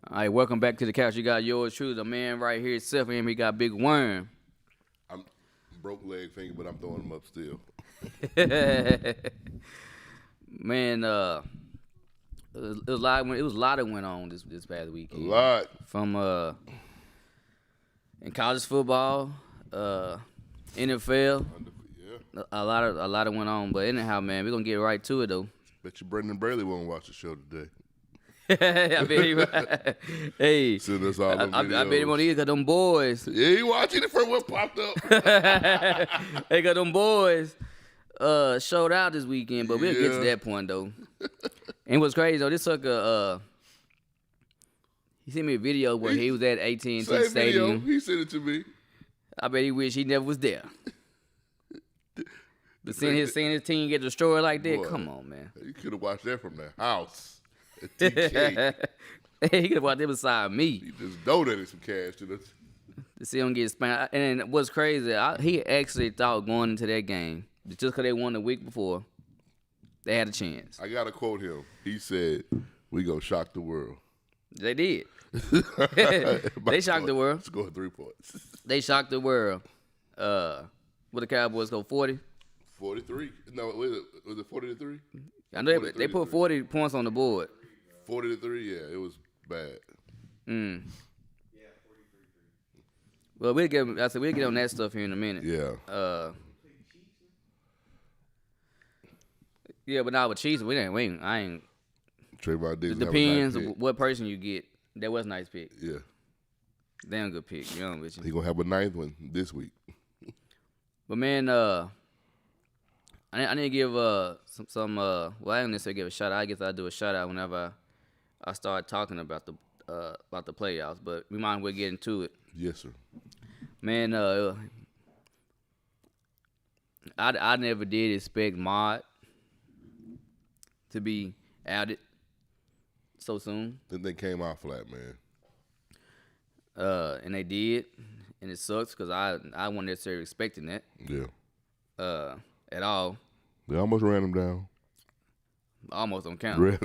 All right, welcome back to the couch. You got yours truly, the man right here, Seth, and he got Big Worm. I'm broke leg finger, but I'm throwing them up still. Man, it was a lot. It was a lot that went on this past A weekend. lot. From in college football, NFL, Yeah. a lot of went on. But anyhow, man, we're gonna get right to it though. Bet you Brendan Braley won't watch the show today. I bet he, hey, Send us all them I bet he videos. want to eat because them boys. Yeah, he watching it from what popped up. They got them boys showed out this weekend, but we'll get to Yeah. that point though. And what's crazy though, this sucker he sent me a video where he was at AT&T Same video. Stadium. He sent it to me. I bet he wish he never was there. But seeing his team get destroyed like that, Boy. come on, man. You could have watched that from the house. At TK. He could have walked there beside me He just donated some cash to us. to see him get spanked. And what's crazy, he actually thought going into that game, just because they won the week before, they had a chance. I gotta quote him. He said, "We gonna shock the world." They did. They shocked the world. Scored 3 points. They shocked the world. What the Cowboys go 40? 43. No, was it 40-3? I know they put 40 points on the board. 40-3. Yeah, it was bad. Well, we'll get on that stuff here in a minute. Yeah. Yeah, but now with Chiefs, I ain't. Trayvon Diggs. It have a depends nice pick. what person you get. That was a nice pick. Yeah. Damn good pick. You know, with you. He gonna have a 9th one this week. But man, I need to give some well, I didn't necessarily give a shout out. I guess I do a shout out whenever I start talking about the playoffs. But we might as well get into it. Yes, sir. Man, I never did expect Mod to be outed so soon. Then they came out flat, man. And they did, and it sucks because I wasn't necessarily expecting that Yeah. at all. They almost ran him down. Almost don't count. Ran.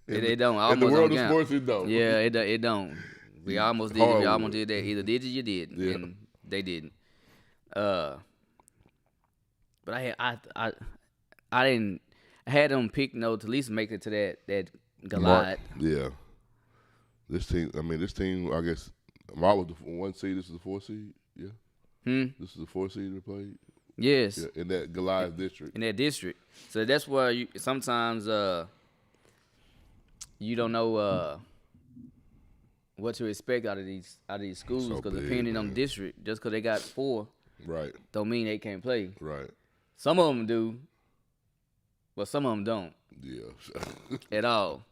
It don't. In Almost the world don't of count. sports, it don't. Yeah, it don't. We almost did. We Hardwood. almost did that. Either did or you did, Yeah. and they didn't. But I didn't. I had them pick to at least make it to that Goliath. Yeah. This team, I guess, Mark was the 1 seed. This is the 4 seed. Yeah. This is the 4 seed they played. Yes, Yeah, in that Goliath district. in that district. So that's where you sometimes you don't know what to expect out of these schools So because big, depending on the man. district, just because they got 4 Right. don't mean they can't play. Right. Some of them do, but some of them don't Yeah. at all.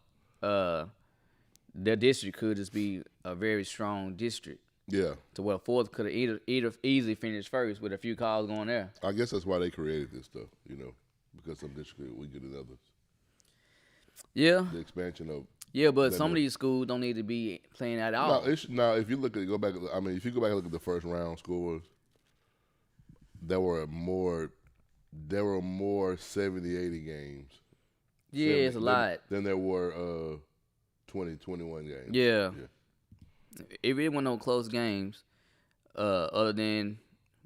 Their district could just be a very strong district Yeah. to where fourth could have either easily finished first with a few calls going there. I guess that's why they created this stuff, because some districts we get in others. Yeah, The expansion of yeah, but some of Better. these schools don't need to be playing at all. now if you if you go back and look at the first round scores, there were more 70, 80 games. Yeah, it's a lot. Than there were 20, 21 games. Yeah. It really wasn't no close games. Other than,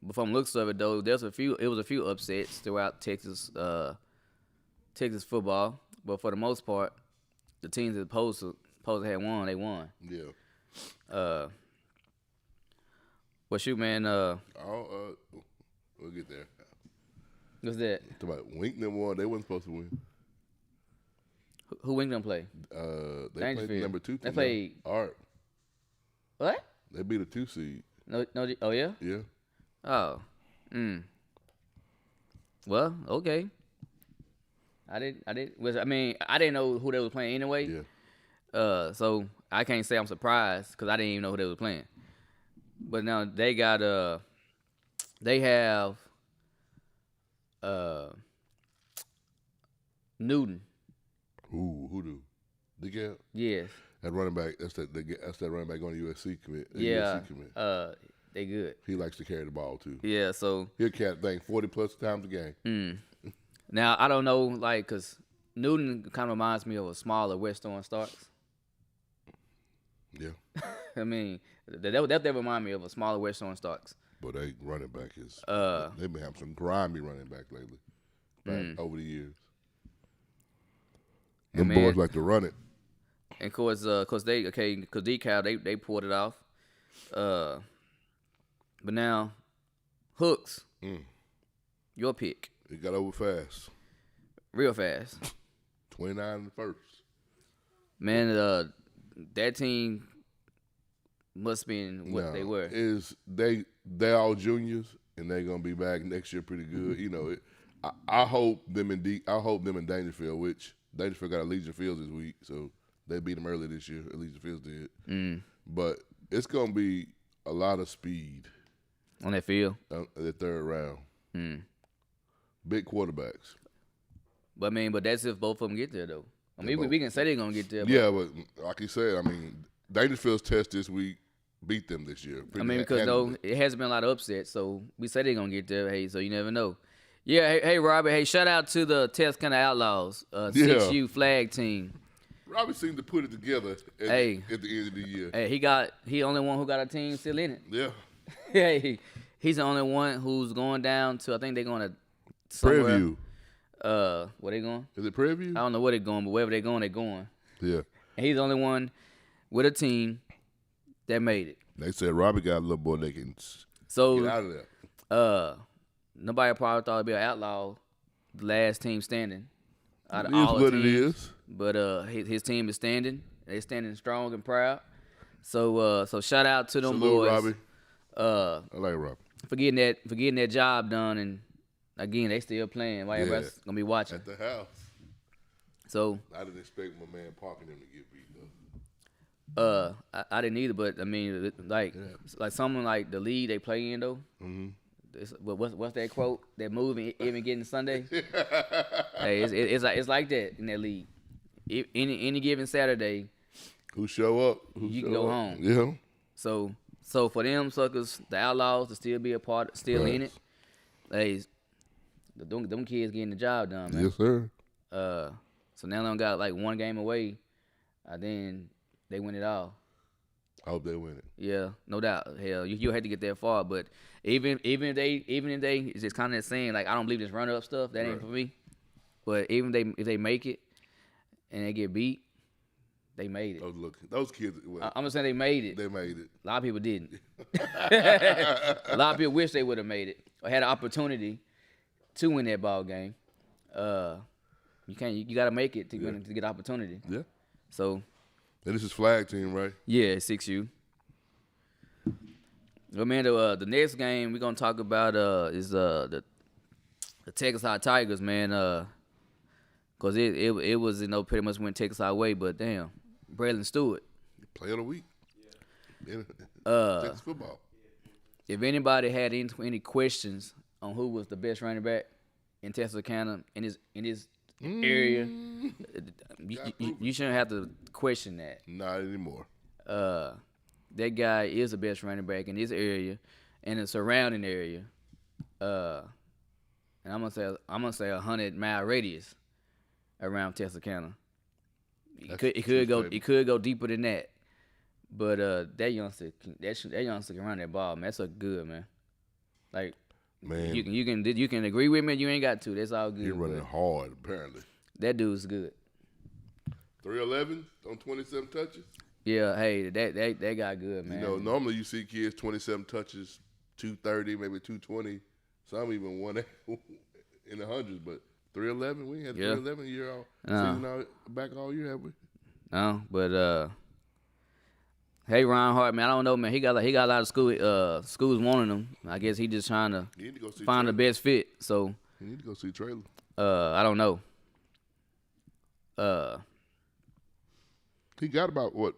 but from looks of it though, it was a few upsets throughout Texas football. But for the most part, the teams that supposed to had won, they won. Yeah. Well, shoot, man. We'll get there. What's that? Talking about Winkton won. They wasn't supposed to win. Who winged them play? They played the Dangerfield. number 2 team. They played- Art. What? They beat a 2 seed. No. Oh yeah. Yeah. Oh. Well, okay. I didn't know who they was playing anyway. Yeah. So I can't say I'm surprised because I didn't even know who they was playing. But now they got they have Newton. Who do? The gap. Yes. That running back. That's that running back on the USC commit. Yeah. USC commit. They good. He likes to carry the ball too. Yeah. So He'll catch 40 plus times a game. now I don't know, like, cause Newton kind of reminds me of a smaller West Orange Starks. Yeah. I mean, that remind me of a smaller West Orange Starks. But they running back is they've been having some grimy running back lately, over the years. Them boys like to run it. And of course, DeKalb they pulled it off. But now, Hooks, your pick. It got over fast. Real fast. 29 in the first. Man, that team must have been what they were. They all juniors and they're gonna be back next year pretty good. You know, I hope them in Dangerfield, which Dangerfield got Allegiant Fields this week, so they beat them early this year. Allegiant Fields did, but it's gonna be a lot of speed on that field. The third round, big quarterbacks. But that's if both of them get there though. I mean, we can say they're gonna get there. But like you said, I mean, Dangerfield's test this week beat them this year. Because it hasn't been a lot of upsets, so we say they're gonna get there. Hey, so you never know. Yeah, hey Robert. Hey, shout out to the Texarkana Outlaws, 6U flag team. Robert seemed to put it together at the end of the year. Hey, he only one who got a team still in it. Yeah. Hey, he's the only one who's going down to. I think they're going to somewhere. Preview. Where they going? Is it Preview? I don't know where they're going, but wherever they're going, they're going. Yeah. And he's the only one with a team that made it. They said Robbie got a little boy they can get out of there. Nobody probably thought it'd be an Outlaw, the last team standing. Out of all the teams. It is. But his team is standing. They're standing strong and proud. So shout out to them boys. Robbie. I like Robbie. For getting that job done, and again they still playing. While everybody's gonna be watching at the house. So I didn't expect my man Parker them to get beat though. I didn't either, but I mean, like someone like the league they play in though. Mm-hmm. What's that quote? That move even getting Sunday. Hey, it's like that in that league. Any given Saturday, who show up, you can go home. Yeah. So for them suckers, the Outlaws to still be a part, still in it. Hey, them kids getting the job done, man. Yes, sir. So now they don't got like one game away. Then they win it all. I hope they win it. Yeah, no doubt. Hell, you had to get that far, but even if they, it's just kind of saying like I don't believe this run up stuff. That ain't for me. But even if they make it and they get beat, they made it. Oh, look, those kids. Well, I'm just saying they made it. They made it. A lot of people didn't. A lot of people wish they would have made it or had an opportunity to win that ball game. You can't. You got to make it to get opportunity. Yeah. So. And this is flag team, right? Yeah, 6U. Well, man, the next game we're gonna talk about is the Texas High Tigers, man. Cause it was pretty much went Texas our way, but damn, Braylon Stewart. Player of the week. Yeah. Texas football. If anybody had any questions on who was the best running back in Texarkana in his area, you shouldn't have to question that. Not anymore. That guy is the best running back in this area and the surrounding area. And I'm gonna say 100-mile radius around Texarkana. It could go deeper than that. But that youngster can run that ball, man. That's a good, man. Like, man, you can agree with me. You ain't got to. That's all good. He's running hard, apparently. That dude's good. 311 on 27 touches. Yeah, hey, that guy good, man. You know, normally you see kids 27 touches, 230, maybe 220, some even one in the hundreds, but 311, we ain't had 311 year all season back all year, have we? No, but hey, Ron Hart, man, I don't know, man. He got a lot of schools wanting him. I guess he just trying to find the best fit. So you need to go see Traylor. I don't know. He got about what?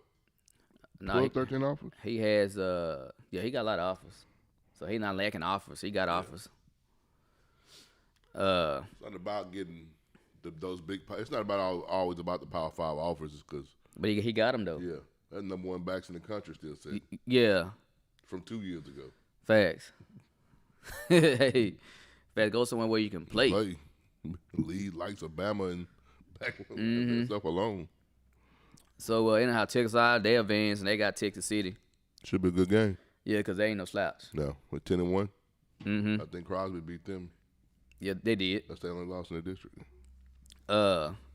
12, 13 offers? He has he got a lot of offers. So he not lacking offers. He got offers. It's not about getting those big. It's not about always about the Power 5 offers, because. But he got them though. Yeah, that's number one backs in the country still said. Yeah. From 2 years ago. Facts. Hey, go somewhere where you can play. Lead likes Alabama and back that stuff alone. So anyhow, Texas side they advanced and they got Texas City. Should be a good game. Yeah, because they ain't no slouch. No, with 10-1. Mm-hmm. I think Crosby beat them. Yeah, they did. That's the only loss in the district.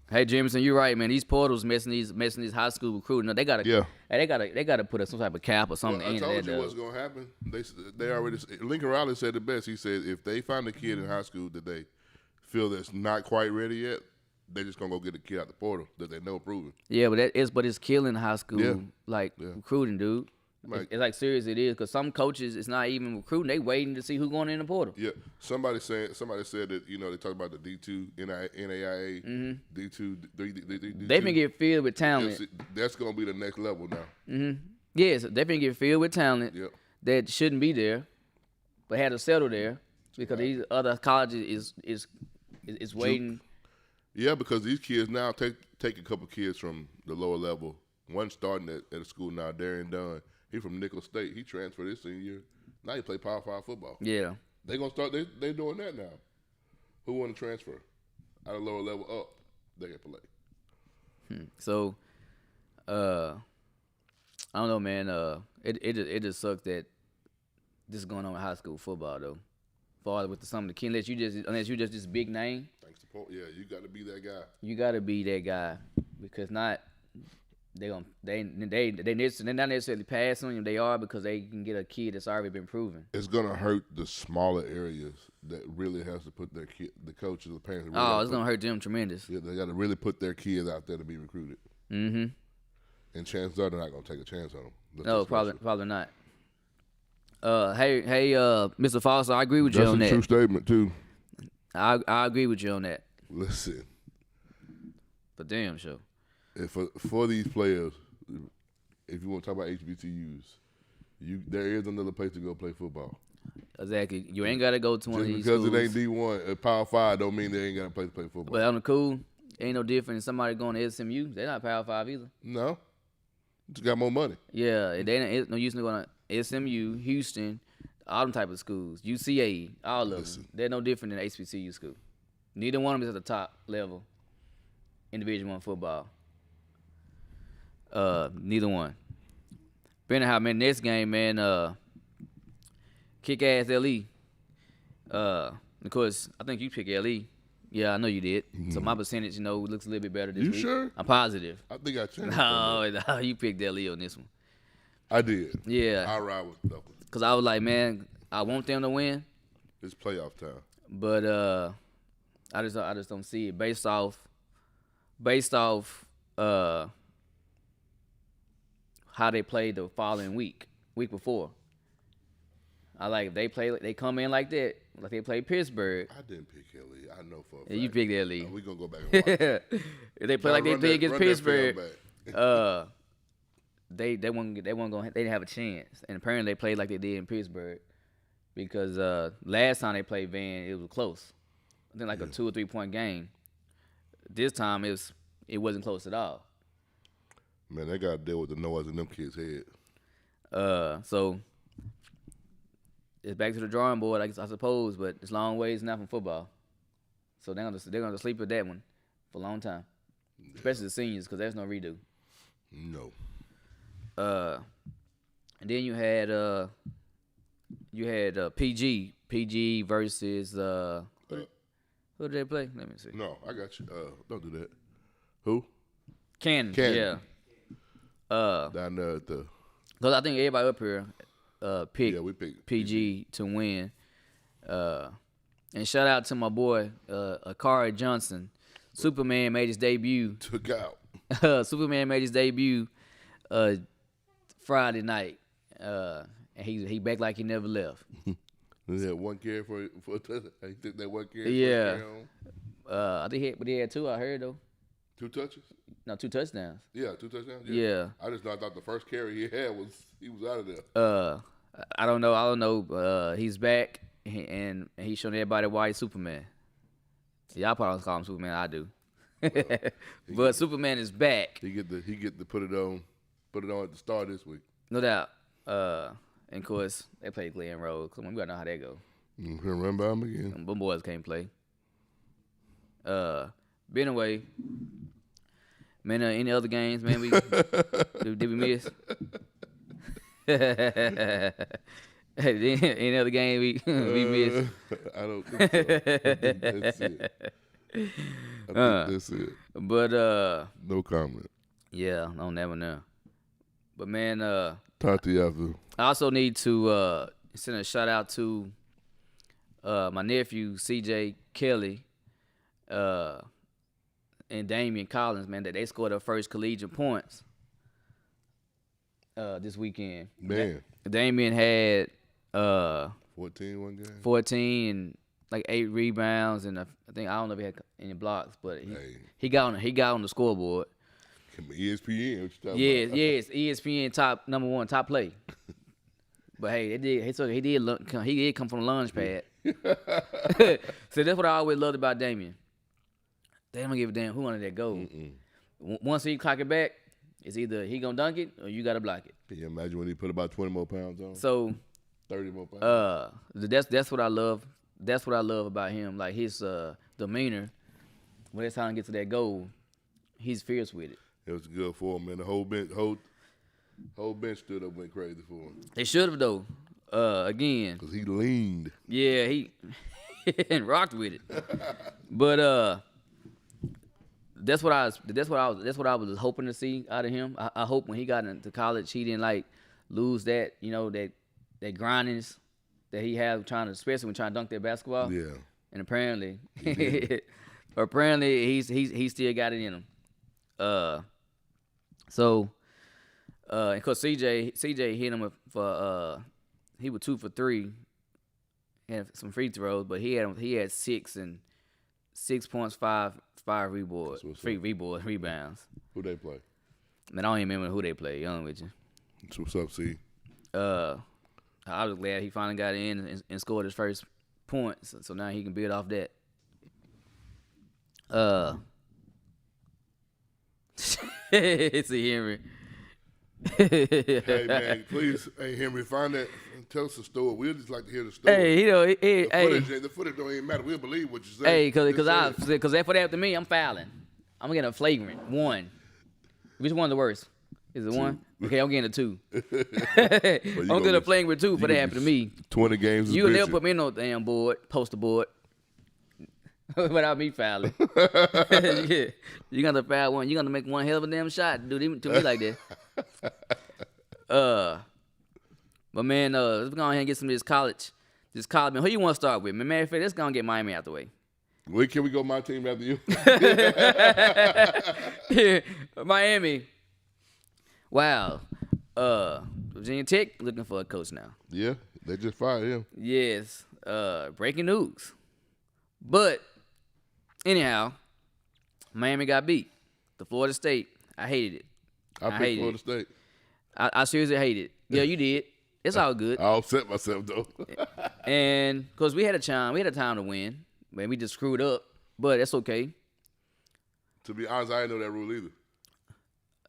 Hey Jameson, you're right, man. These portals messing these high school recruiting. No, they gotta put some type of cap or something. Well, I told you what's gonna happen. They already. Lincoln Riley said it best. He said if they find a kid in high school that they feel that's not quite ready yet, they just gonna go get a kid out the portal that they know proven. Yeah, but it's killing high school recruiting, dude. It's like serious it is because some coaches it's not even recruiting. They waiting to see who's going in the portal. Yeah, somebody said that they talk about the D2 NAIA D2 D2. They been get filled with talent. That's gonna be the next level now. Mm-hmm. Yes, they been get filled with talent that shouldn't be there, but had to settle there because these other colleges is waiting. Yeah, because these kids now take a couple kids from the lower level. One starting at a school now, Darian Dunn. He from Nicholls State. He transferred his senior year. Now he play Power 5 football. Yeah. They gonna start. They doing that now. Who want to transfer out of lower level up? They can play. So, I don't know, man. It just sucks that this is going on with high school football though. Far with some of the kids, unless you just this big name. Thanks to Paul. Yeah, you got to be that guy. You got to be that guy because not. They're not necessarily passing on you. They are because they can get a kid that's already been proven. It's gonna hurt the smaller areas that really has to put their kid, the coaches, the parents. Really it's gonna hurt them tremendous. Yeah, they got to really put their kids out there to be recruited. Mm-hmm. And chances are they're not gonna take a chance on them. No, probably not. Hey, Mr. Foster, I agree with you on that. That's a true statement too. I agree with you on that. Listen, for damn sure. For these players, if you want to talk about HBCUs, there is another place to go play football. Exactly. You ain't got to go to one of these because schools. It ain't D1 at Power 5 don't mean they ain't got a place to play football. But on the cool, ain't no different than somebody going to SMU. They're not Power 5 either. No. Just got more money. Yeah. They ain't no use to going to SMU, Houston, all them type of schools. UCA, all of them. They're no different than HBCU school. Neither one of them is at the top level in Division I football. Neither one. But anyhow, man, next game, man, kick ass LE. Of course, I think you picked LE. Yeah, I know you did. Mm-hmm. So my percentage, looks a little bit better this week. You sure? I'm positive. I think I changed. No, you picked LE on this one. I did. Yeah. I ride with that one. Because I was like, man, I want them to win. It's playoff time. But I just don't see it based off how they played the following week before. I like if they come in like that, like they played Pittsburgh. I didn't pick LE. I know for a fact. You picked LE. We gonna go back and watch. If they play like they played against Pittsburgh, they didn't have a chance. And apparently they played like they did in Pittsburgh because last time they played Van, it was close. I think like a 2 or 3 point game. This time it wasn't close at all. Man, they got to deal with the noise in them kids' head. So it's back to the drawing board, I suppose, but it's long ways now from football. So they're gonna sleep with that one for a long time, especially the seniors, because there's no redo. No. And then you had PG versus who did they play? Let me see. No, I got you. Don't do that. Who? Cannon. Yeah. Down there at the. Because I think everybody up here we picked PG to win. And shout out to my boy Akari Johnson. Superman made his debut. Took out. Superman made his debut Friday night. And he back like he never left. He had one carry for he took that one carry. Yeah. I think he had 2. I heard though. 2 touches? No, 2 touchdowns. Yeah, 2 touchdowns. Yeah. I thought the first carry he had he was out of there. I don't know. He's back and he's showing everybody why he's Superman. Y'all probably call him Superman. I do. But Superman is back. He get to put it on at the start this week. No doubt. And of course they play Glen Road. Come on, we gotta know how that go. Remember him again. Them boys can't play. But anyway, man, any other games, man, did we miss? Any other game we missed? I don't think so. I think that's it. I think that's it. But No comment. yeah, I never know. But man, Talk to you after. I also need to send a shout out to my nephew CJ Kelly and Damian Collins, man, that they scored their first collegiate points this weekend. Man. Damian had 14 one game. 14 and like 8 rebounds, and I don't know if he had any blocks, but he got on the scoreboard. ESPN. What you talking Yes, about? yes, ESPN number 1 top play. But hey, he did come from the launch pad. So that's what I always loved about Damian. They don't give a damn who wanted that goal. Once he clock it back, it's either he gonna dunk it or you gotta block it. Can you imagine when he put about 20 more pounds on? So 30 more pounds. that's what I love. That's what I love about him. Like his demeanor when it's time to get to that goal, he's fierce with it. It was good for him, man. The whole bench stood up, went crazy for him. They should have though. Again, Cause he leaned. yeah, he and rocked with it. But that's what I was hoping to see out of him. I hope when he got into college, he didn't lose that that grindiness that he had especially when trying to dunk that basketball. Yeah. And apparently, he still got it in him. So, and cause CJ hit him for he was 2 for 3, had some free throws, but he had 6 and 6 points, 5 rebounds, rebounds. Who they play? Man, I don't even remember who they played. Young with you. So what's up, C? I was glad he finally got in and scored his first points, so now he can build off that. See Henry. Hey man, please, hey Henry, find that and tell us the story. We'd just like to hear the story. The footage don't even matter. We'll believe what you say. Hey, cause if it after me, I'm fouling. I'm getting a flagrant 1. Which one the worst? Is it 1? Okay, I'm getting a 2. I'm getting a flagrant 2 for that happened to me. 20 games. You never put me in no damn poster board. Without me fouling. Yeah. You gonna foul one. You gonna make one hell of a damn shot, dude, to me like that. But man, let's go ahead and get some of this college. Man, who you want to start with? Man, matter of fact, let's go and get Miami out the way. Wait, can we go my team after you? Miami. Wow. Virginia Tech looking for a coach now. Yeah, they just fired him. Yes. Breaking news. But anyhow, Miami got beat. The Florida State. I hated it. I picked Florida State. I seriously hated it. Yeah, you did. It's all good. I upset myself though. And because we had a time to win, man, we just screwed up. But that's okay. To be honest, I didn't know that rule either.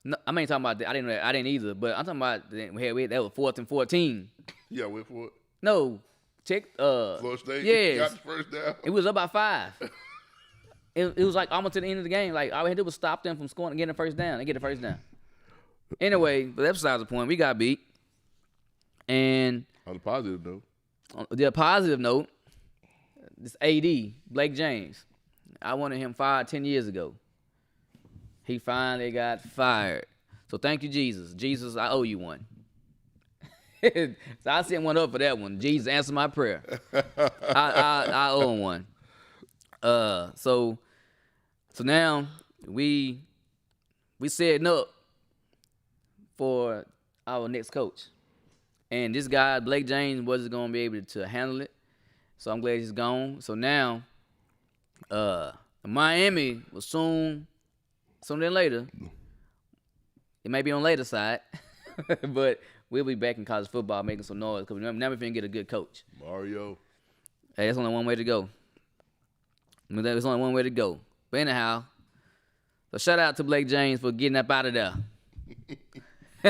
No, I ain't talking about that. I didn't know that. I didn't either. But I'm talking about that was 4th and 14. Yeah, went for it. No, Tech. Florida State. Yes. Got the first down. It was up by 5. It was like almost to the end of the game. Like all we had to do was stop them from scoring and getting the first down. They get the first down. Anyway, but that's besides the point. We got beat. And on the positive note. On the positive note, this AD, Blake James, I wanted him fired 10 years ago. He finally got fired. So thank you, Jesus. Jesus, I owe you one. So I sent one up for that one. Jesus, answer my prayer. I owe him one. So now we setting up for our next coach. And this guy, Blake James, wasn't going to be able to handle it. So I'm glad he's gone. So now, Miami will sooner than later. It may be on the later side, but we'll be back in college football making some noise because we're never going to get a good coach. Mario. Hey, that's only one way to go. There's only one way to go. But anyhow, so shout out to Blake James for getting up out of there. He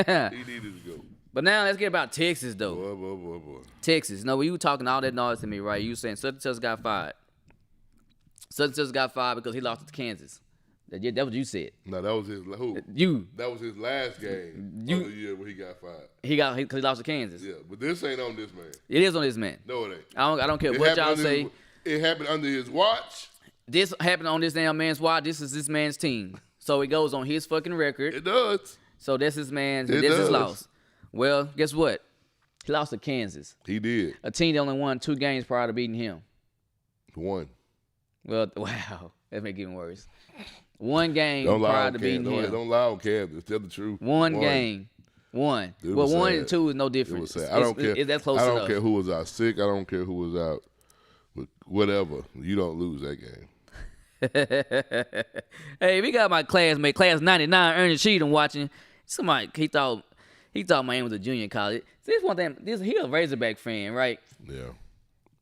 needed to go. But now let's get about Texas, though. Boy. Texas. No, you were talking all that noise to me, right? You were saying such and such got fired. Such and such got fired because he lost to Kansas. That what you said. No, that was his who? You. That was his last game of the year when he got fired. Because he lost to Kansas. Yeah, but this ain't on this man. It is on this man. No, it ain't. I don't care what y'all say. It happened under his watch. This happened on this damn man's watch. This is this man's team. So it goes on his fucking record. It does. So that's his man's. It This does. is loss. Well, guess what? He lost to Kansas. He did. A team that only won 2 games prior to beating him. One. Well, wow. That make it even worse. 1 game prior to beating him. Don't lie on Kansas. Tell the truth. One game. 1. Well, 1 and 2 is no It difference. was sad. I don't care. That's close I don't enough. care who was out sick. I don't care who was out. Whatever. You don't lose that game. Hey, we got my classmate, class 99, Ernest Cheatham watching. Somebody he thought Miami was a junior college. See, this one thing. He a Razorback fan, right? Yeah.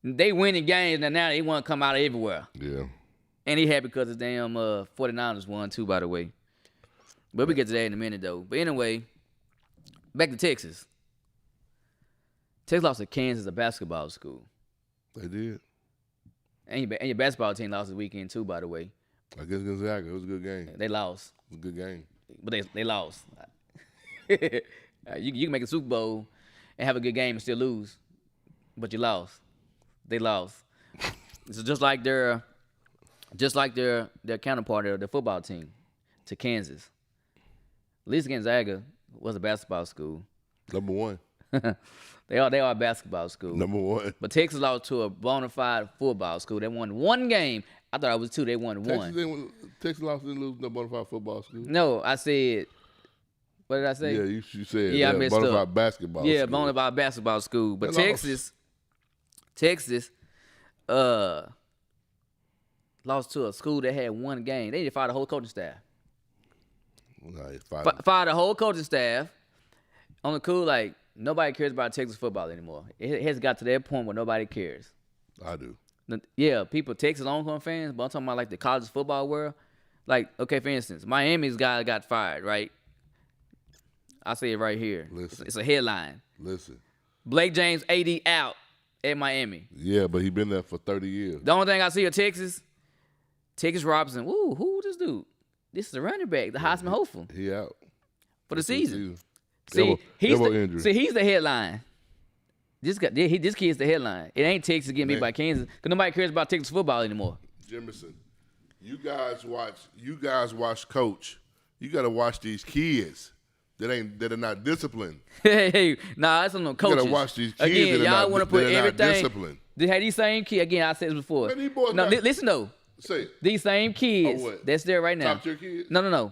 They winning games and now they want to come out of everywhere. Yeah. And he happy because his damn 49ers won too, by the way. But we get to that in a minute, though. But anyway, back to Texas. Texas lost to Kansas, a basketball school. They did. And your basketball team lost this weekend, too, by the way. Against Gonzaga. It was a good game. They lost. It was a good game. But they lost. You can make a Super Bowl and have a good game and still lose. But you lost. They lost. It's just like their counterpart of the football team to Kansas. At least Gonzaga was a basketball school. Number 1. They are a basketball school. Number 1. But Texas lost to a bona fide football school. They won 1 game. I thought it was 2. They won 1. Texas lost didn't lose no bona fide football school. No, I said. What did I say? Yeah, you said I messed bona up. fide basketball school. Yeah, bona fide basketball school. But They Texas, lost to a school that had 1 game. They just fired the whole coaching staff. No, Fired the whole coaching staff. On the cool, like, nobody cares about Texas football anymore. It has got to that point where nobody cares. I do. Yeah, people, Texas Longhorn fans, but I'm talking about, like, the college football world. Like, okay, for instance, Miami's guy got fired, right? I say it right here. Listen. It's a headline. Listen. Blake James, AD out at Miami. Yeah, but he been there for 30 years. The only thing I see of Texas Robinson. Ooh, who this dude? This is a running back, the Heisman hopeful He out for the season. Elbow He's injury. the headline. This kid's the headline. It ain't Texas getting beat by Kansas because nobody cares about Texas football anymore. Jimerson, you guys watch Coach. You got to watch these kids that are not disciplined. Hey, nah, that's on the coaches. You got to watch these kids again, that y'all are want to not, put that are not everything. disciplined. They had these same kids. Again, I said this before. Man, these boys no, got- listen though. Say it. These same kids what? that's there right now. Top tier kids? No.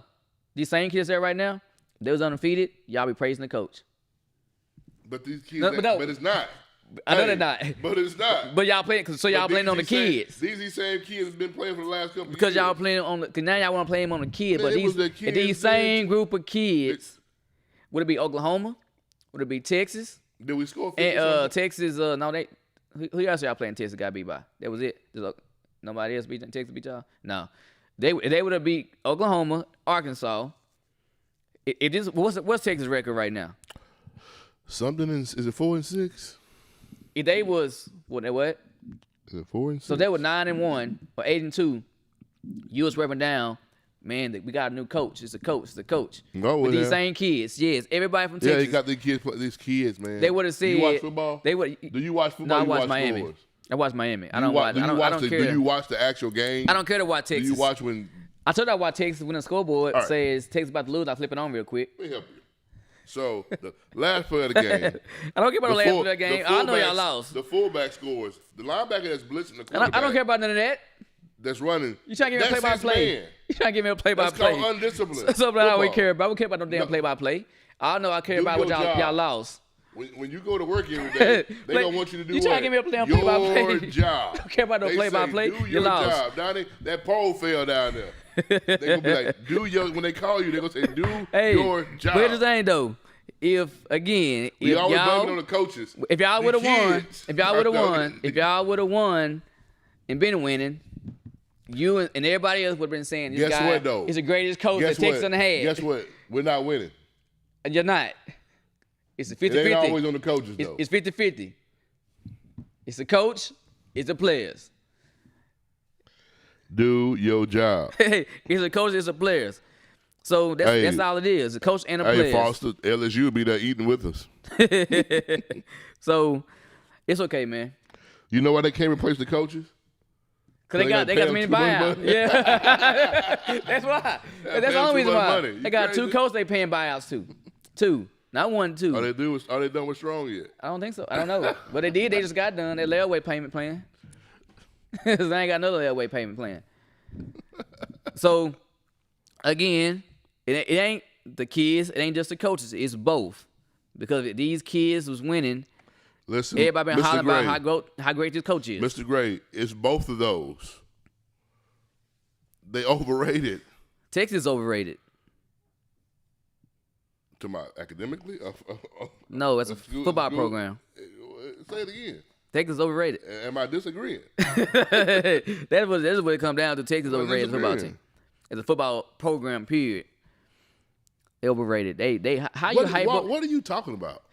These same kids there right now. They was undefeated. Y'all be praising the coach. But these kids, No, but but it's not. I know they're not. But it's not. But y'all playing, so y'all playing on the kids. These same kids have been playing for the last couple Because years. y'all playing on the, cause now y'all want to play him on the kids. Man, But it was the kids, these same man. group of kids, would it be Oklahoma? Would it be Texas? Did we score 50 And Texas, no, who else y'all playing Texas got beat by? That was it. Nobody else beat Texas beat y'all? No. They would have beat Oklahoma, Arkansas. What's Texas record right now? Something is it 4-6? If they was what? Is it 4-6? So they were 9-1 or 8-2. You was repping down. Man, we got a new coach. It's a coach. No, With yeah. these same kids, yes. Everybody from Texas. Yeah, you got these kids, man. They would have said. You watch football? They would. Do you watch football? No, I You watch Miami. scores? I watch Miami. I Do don't you watch. I don't care. Do you watch the actual game? I don't care to watch Texas. Do you watch when? I told you I watch Texas when the scoreboard All right. says Texas about to lose. I flip it on real quick. Let me help you. So the last play of the game. I don't care about the last full- play of the game. the I know y'all fullbacks- lost. The fullback scores. The linebacker that's blitzing the I quarterback. don't care about none of that. That's running. You trying to give me a That's his play-by-play? man. You trying to give me a That's play-by-play? called undisciplined. That's something I don't Football. care about. I don't care about no damn No. play-by-play. I know I care Do about what your job. y'all lost. When you go to work every day, they Like, gonna want you to do you what? trying to give me a play-by-play? Your job. I don't care about no They play-by-play. say, do You your lost. job. Down that pole fell down there. They gonna be like, when they call you, they gonna say, do Hey, your job. but here's the thing though. If We always blame it on the coaches. if y'all The would have won, kids. if y'all would have won and been winning, you and everybody else would have been saying this Guess guy what, though? is the greatest coach that Guess Texas what? done had. Guess what? We're not winning. And you're not. It's a It ain't 50-50. always on the coaches though. It's 50-50. It's the coach, it's the players. Do your job. It's a coach, it's a players. So that's all it is. The coach and the players. Hey, Foster, LSU will be there eating with us. So it's okay, man. You know why they can't replace the coaches? Because they got so many buyouts. Yeah. That's why. That's the only reason why. They got two coaches they paying buyouts to. Two. Not one, two. Are they done with Strong yet? I don't think so. I don't know. But they did. They just got done. Their layaway payment plan. They ain't got another layaway payment plan. So, again, it ain't the kids. It ain't just the coaches. It's both. Because if these kids was winning, listen, everybody been hollering about how great this coach is. Mr. Gray, it's both of those. They overrated. Texas is overrated. To my academically? No, it's a football program. Say it again. Texas is overrated. Am I disagreeing? That's what it comes down to. Texas overrated football team. It's a football program, period. They overrated. How you hype up? What are you talking about?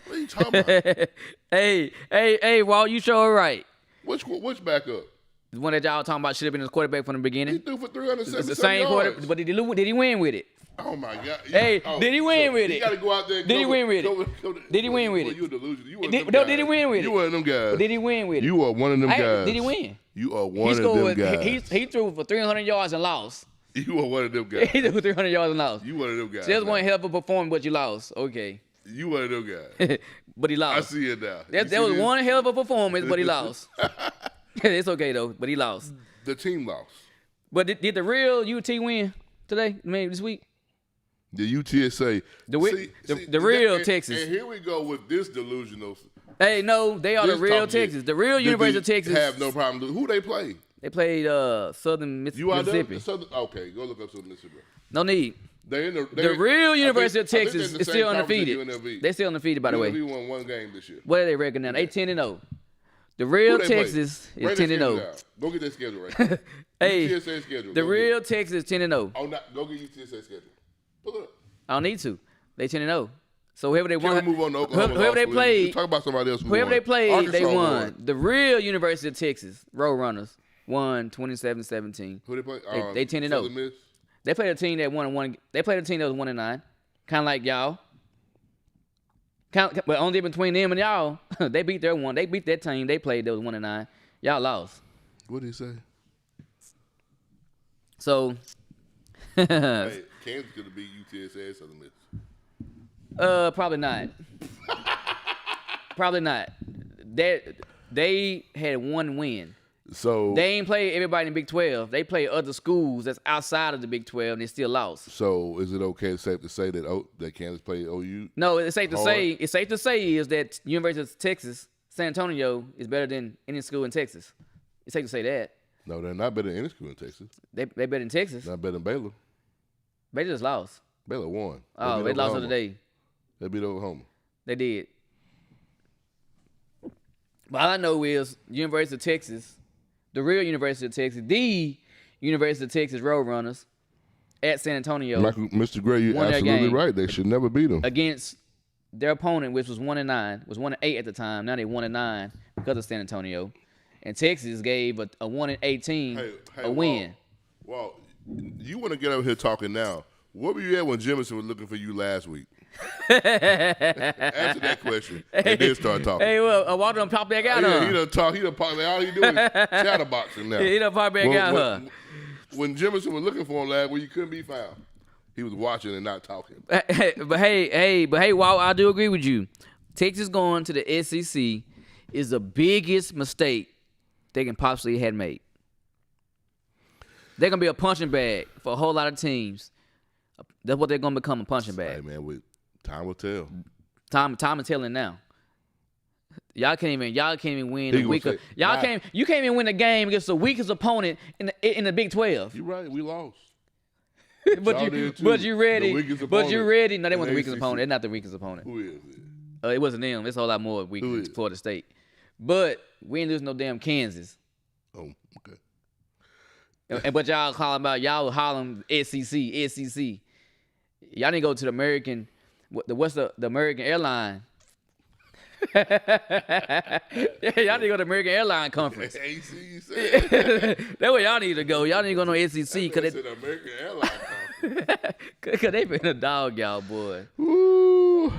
What are you talking about? hey, Walt, you sure right. Which backup? The one that y'all talking about should have been his quarterback from the beginning. He threw for 377 the same yards. quarterback, but did he win with it? Oh my God! Hey, did he win with it? You got to go out there. Did he win with it? Did he win with it? You a delusion. Did he win with it? You one of them guys. Did he win with it? You are one of them guys. Did he win? You are one of them guys. He threw for 300 yards and lost. You are one of them guys. He threw for 300 yards and lost. You one of them guys. Just one hell of a performance, but you lost. Okay. You one of them guys. But he lost. I see it now. That was one hell of a performance, but he lost. It's okay though, but he lost. The team lost. But did the real UT win today? Maybe this week? The UTSA. The real Texas. And here we go with this delusional. Hey, no, they are the real Texas. The real University of Texas. Have no problem. Who they play? They played Southern Mississippi. Okay, go look up Southern Mississippi. No need. The real University of Texas is still undefeated. They're still undefeated, by the way. UNLV won one game this year. What are they reckoning now? They 10-0. The real Texas is 10-0. Go get that schedule right. Hey, UTSA schedule. The real Texas is 10-0. Oh, go get UTSA schedule. Pull it up. I don't need to. They 10-0. So whoever they won, move on to Oklahoma whoever they played, talk about somebody else. Whoever they played, they won. The real University of Texas Roadrunners won 27-17. Who they play? They 10-0. They played a team that won. They played a team that was 1-9, kind of like y'all. But only between them and y'all, they beat their one. They beat that team. They played that was 1-9. Y'all lost. What did he say? So, hey, Kansas could have beat UTSA Southern Miss. Probably not. Probably not. They had one win. So they ain't play everybody in the Big 12. They play other schools that's outside of the Big 12, and they still lost. So is it okay, safe to say that Kansas played OU? No, it's safe to say. It's safe to say is that University of Texas, San Antonio, is better than any school in Texas. It's safe to say that. No, they're not better than any school in Texas. They better than Texas. Not better than Baylor. Baylor just lost. Baylor won. They lost today. They beat Oklahoma. They did. But all I know is University of Texas. The real University of Texas, the University of Texas Roadrunners at San Antonio. Mr. Gray, you're absolutely right. They should never beat them. Against their opponent, which was 1-9, was 1-8 at the time. Now they 1-9 because of San Antonio. And Texas gave a 1-18 a win. Well, you want to get over here talking now. Where were you at when Jemison was looking for you last week? Answer that question. And then start talking. Hey, well, Walter done pop back out, huh? He done talk. He done pop. All he doing is chatterboxing now. He done pop back out, huh? When Jemison was looking for him last week, you couldn't be found. He was watching and not talking. But hey, Walt, I do agree with you. Texas going to the SEC is the biggest mistake they can possibly have made. They're gonna be a punching bag for a whole lot of teams. That's what they're gonna become, a punching bag. Hey man, time will tell. Time is telling now. Y'all can't even win the week. You can't even win a game against the weakest opponent in the Big 12. You're right, we lost. but you ready? No, they weren't the weakest opponent. They're not the weakest opponent. Who is it? It wasn't them. It's a whole lot more weak than Florida State. But we ain't losing no damn Kansas. Oh, okay. But y'all hollering SEC. Y'all didn't go to the American. What's the American airline? Yeah, y'all need to go to American Airlines Conference. AC, you said. That's where y'all need to go. Y'all need to go to SEC Said because American Airlines Conference. they been a dog, y'all, boy. Woo.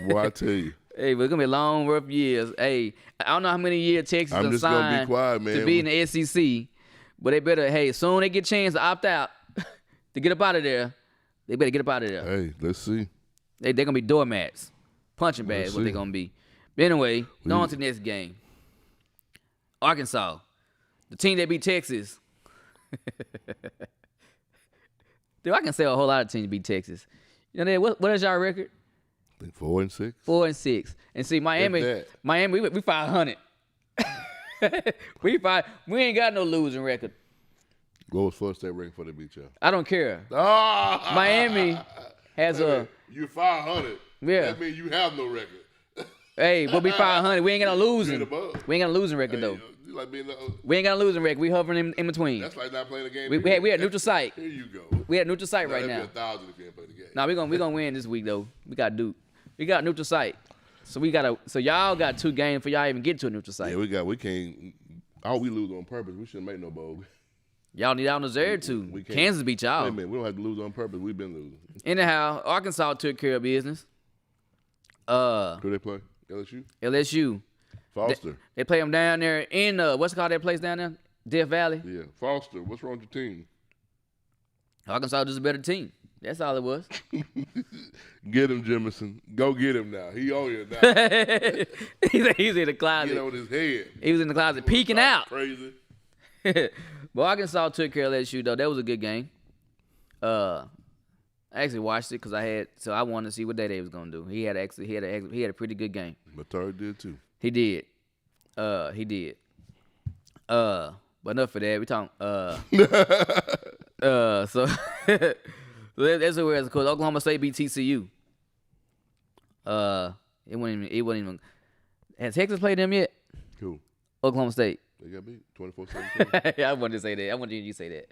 Boy, I tell you. Hey, but it's gonna be long, rough years. Hey, I don't know how many years Texas I'm done just gonna be signed quiet, man. to be in the SEC, but they better. Hey, soon they get a chance to opt out to get up out of there. They better get up out of there. Hey, let's see. They're gonna be doormats, punching bags. Let's What they see. gonna be? But anyway, on to the next game. Arkansas, the team that beat Texas. Dude, I can say a whole lot of teams beat Texas. You know what is y'all record? I think 4-6. 4-6. And see, Miami, that. we 500. We ain't got no losing record. What was first state record for the beat y'all? I don't care. Ah! Miami has a You 500. Yeah. That means you have no record. hey, we'll be 500. We ain't got no You're losing. the above. We ain't got a losing record though. You like being We ain't got a losing record. We hovering in between. that's like not playing the game. We had neutral site. Here you go. We had neutral site right That'd now. be 1,000 if you didn't play the game. Now we gonna win this week though. We got Duke. We got neutral site. So y'all got 2 games for y'all even get to a neutral site. Yeah, we can't. Oh, we lose on purpose. We shouldn't make no bowl. Y'all need out deserve to. We can't. Kansas beat Wait a y'all. minute, we don't have to lose on purpose. We've been losing. Anyhow, Arkansas took care of business. Who they play? LSU? LSU. Foster. They play them down there in what's it called that place down there? Death Valley. Yeah. Foster. What's wrong with your team? Arkansas just a better team. That's all it was. Get him, Jemison. Go get him now. He on here now. He's in the closet. Get on his head. He was in the closet peeking out. Crazy. But Arkansas took care of LSU though. That was a good game. I actually watched it because I wanted to see what they was gonna do. He had a pretty good game. Matari did too. He did. He did. But enough of that. We talking. So that's where it's called. Oklahoma State beat TCU. It wasn't even. Has Texas played them yet? Cool. Oklahoma State. They got beat 24-17. I wanted to say that. I wanted to hear you say that.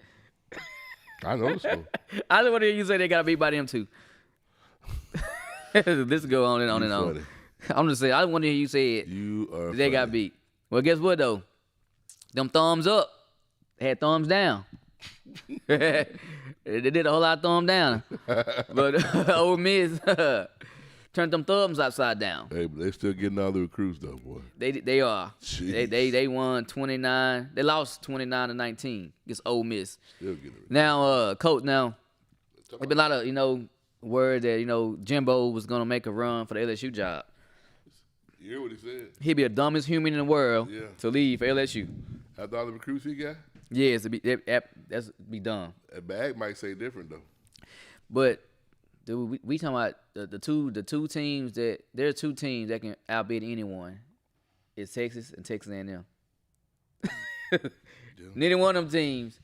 I know the score. I just want to hear you say they got beat by them too. This go on and on and on. Funny. I'm just saying. I want to hear you say it. You are. They got beat. Well, guess what though? Them thumbs up. They had thumbs down. They did a whole lot of thumb down. But Ole Miss turned them thumbs upside down. Hey, but they still getting all the recruits though, boy. They are. Jeez. They won 29. They lost 29-19 against Ole Miss. Still getting it. Now, coach. Now, there's been a lot of word that Jimbo was gonna make a run for the LSU job. You hear what he said? He'd be the dumbest human in the world Yeah. to leave for LSU. After all the recruits he got, Yes, that's be dumb. a bag might say different though. But dude, we talking about the two teams that there are 2 teams that can outbid anyone. It's Texas and Texas A&M. Neither one of them teams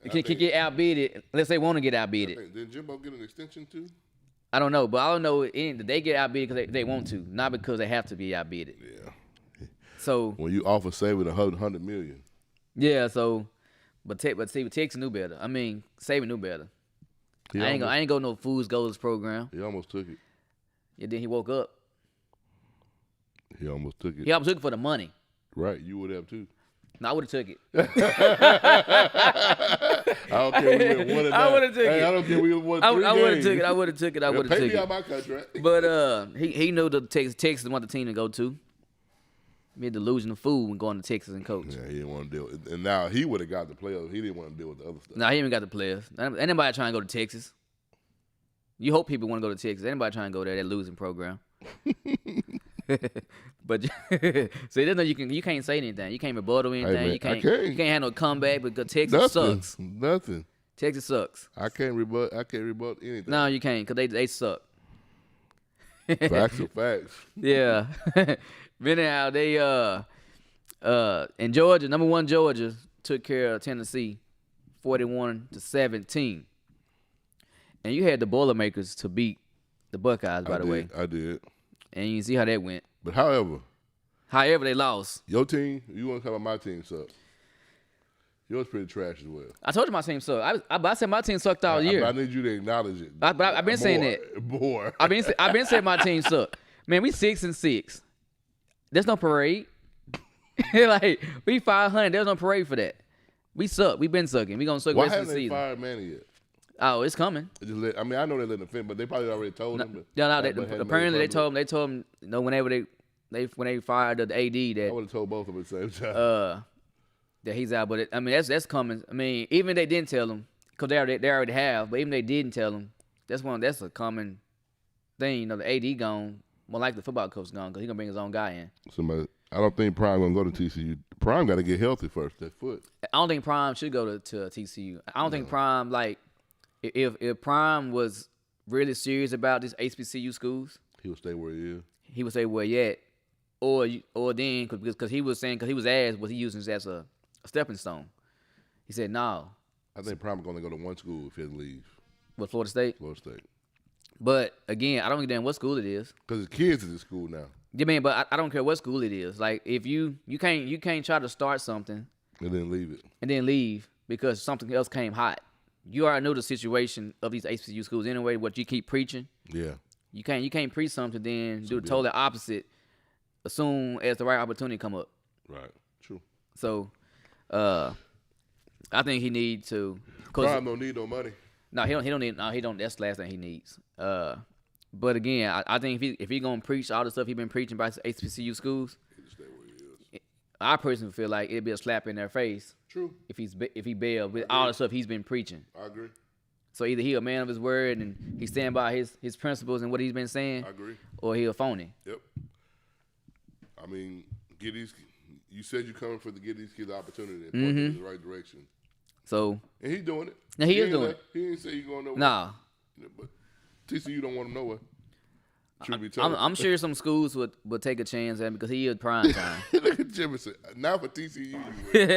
can get outbidded unless they want to get outbidded. Did Jimbo get an extension too? I don't know, but I don't know that they get outbidded because they want to, not because they have to be outbidded. Yeah. So When you offer saving $100 million, yeah, but see, Texas knew better. I mean, Saban knew better. he I almost, ain't go no Fools Goals program. he almost took it. And then he woke up. He almost took it. He almost took it for the money. Right, you would have too. No, I would have took it. I don't care. We went 1 and 9. I would've took it. I don't care. We won 3 I would have games. took it. I would have took it. I would have Pay took me out it. my contract. But he knew the Texas wanted the team to go to. He had delusion of fool when going to Texas and coach. Yeah, he didn't want to deal with it. And now he would have got the players. He didn't want to deal with the other stuff. Now he even got the players. Anybody trying to go to Texas? You hope people want to go to Texas. Anybody trying to go there? That losing program. But see, there's no you can't say anything. You can't rebuttal anything. man, you can't I can't. you can't have no comeback because Texas Nothing. sucks. Nothing. Texas sucks. I can't rebut anything. No, you can't because they suck. Facts are facts. Yeah. But anyhow, they in Georgia, number 1 Georgia took care of Tennessee 41-17. And you had the Boilermakers to beat the Buckeyes, by the way. I did. And you see how that went. But however, They lost. your team, you want to talk about my team suck. Yours pretty trash as well. I told you my team sucked. I said my team sucked all year. I need you to acknowledge it. But I've been saying that. More. I've been saying my team sucked. Man, we 6-6. There's no parade. Like we 500. There's no parade for that. We suck. We been sucking. We gonna suck the Why rest of haven't the they season. fired Manny yet? Oh, it's coming. I mean, I know they let him fin, but they probably already told him. No, but hadn't apparently made they it told him. They told him. You know, whenever when they fired the AD public. I that would have told both of them at the same time. that he's out. But I mean, that's coming. I mean, even if they didn't tell him, because they already have. But even if they didn't tell him, that's a common thing. You know, the AD gone. More like the football coach gone because he gonna bring his own guy in. I don't think Prime gonna go to TCU. Prime got to get healthy first. That foot. I don't think Prime should go to TCU. I don't think Prime, like, if Prime was really serious about these HBCU schools, He will stay where he is. he would say where yet, or then because he was saying, because he was asked was he using this as a stepping stone. He said no. I think Prime gonna go to one school if he leaves. With Florida State. Florida State. But again, I don't give a damn what school it is. Because his kids is in school now. Yeah, man, but I don't care what school it is. Like if you can't try to start something And then leave it. and then leave because something else came hot. You already know the situation of these HBCU schools anyway. What you keep preaching, Yeah. you can't preach something then do the totally opposite as soon as the right opportunity come up. Right. True. So, I think he need to. Prime don't need no money. No, he don't need. No, he don't. That's the last thing he needs. But again, I think if he gonna preach all the stuff he been preaching about HBCU schools, He just stay where he is. I personally feel like it'd be a slap in their face True. if he bailed with all the stuff he's been preaching. I agree. So either he a man of his word and he stand by his principles and what he's been saying, I agree. or he a phony. Yep. I mean, you said you're coming for to give these kids the opportunity and point them in the right direction. So And he's doing it. now he is doing it. He ain't say he's going nowhere. Nah, But TCU don't want him nowhere. Truth be told. I'm sure some schools would take a chance at him because he is prime time. Look at Jefferson. Now for TCU. You will.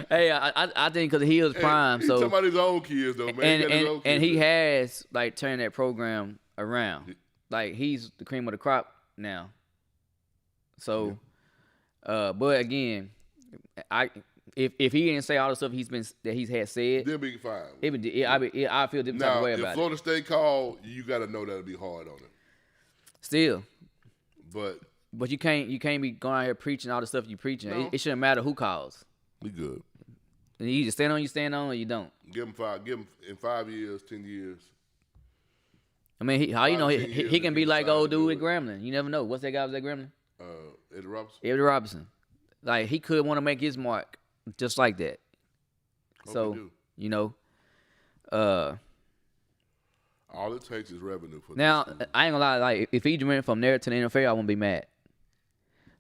Hey, I think because he is prime, He's so talking about his own kids, though, man. He got his own and kids he there. has like turned that program around. Like he's the cream of the crop now. So, but again, if he didn't say all the stuff he's had said, They'll be fine. I feel different type Now, of way if about it. Florida State call, you got to know that'll be hard on him. Still, But you can't be going out here preaching all the stuff you preaching. No. It shouldn't matter who calls. we good. And you either stand on, or you don't. Give him in 5 years, 10 years. I mean, how you know 5, 10 he years can if be he like decide old to dude do at it. Gremlin. You never know. What's that guy was at Gremlin? Eddie Robinson. Eddie Robinson. Like he could want to make his mark just like that. Hope he So do. you know, All it takes is revenue for now this school. I ain't gonna lie. Like if he went from there to the NFL, I wouldn't be mad.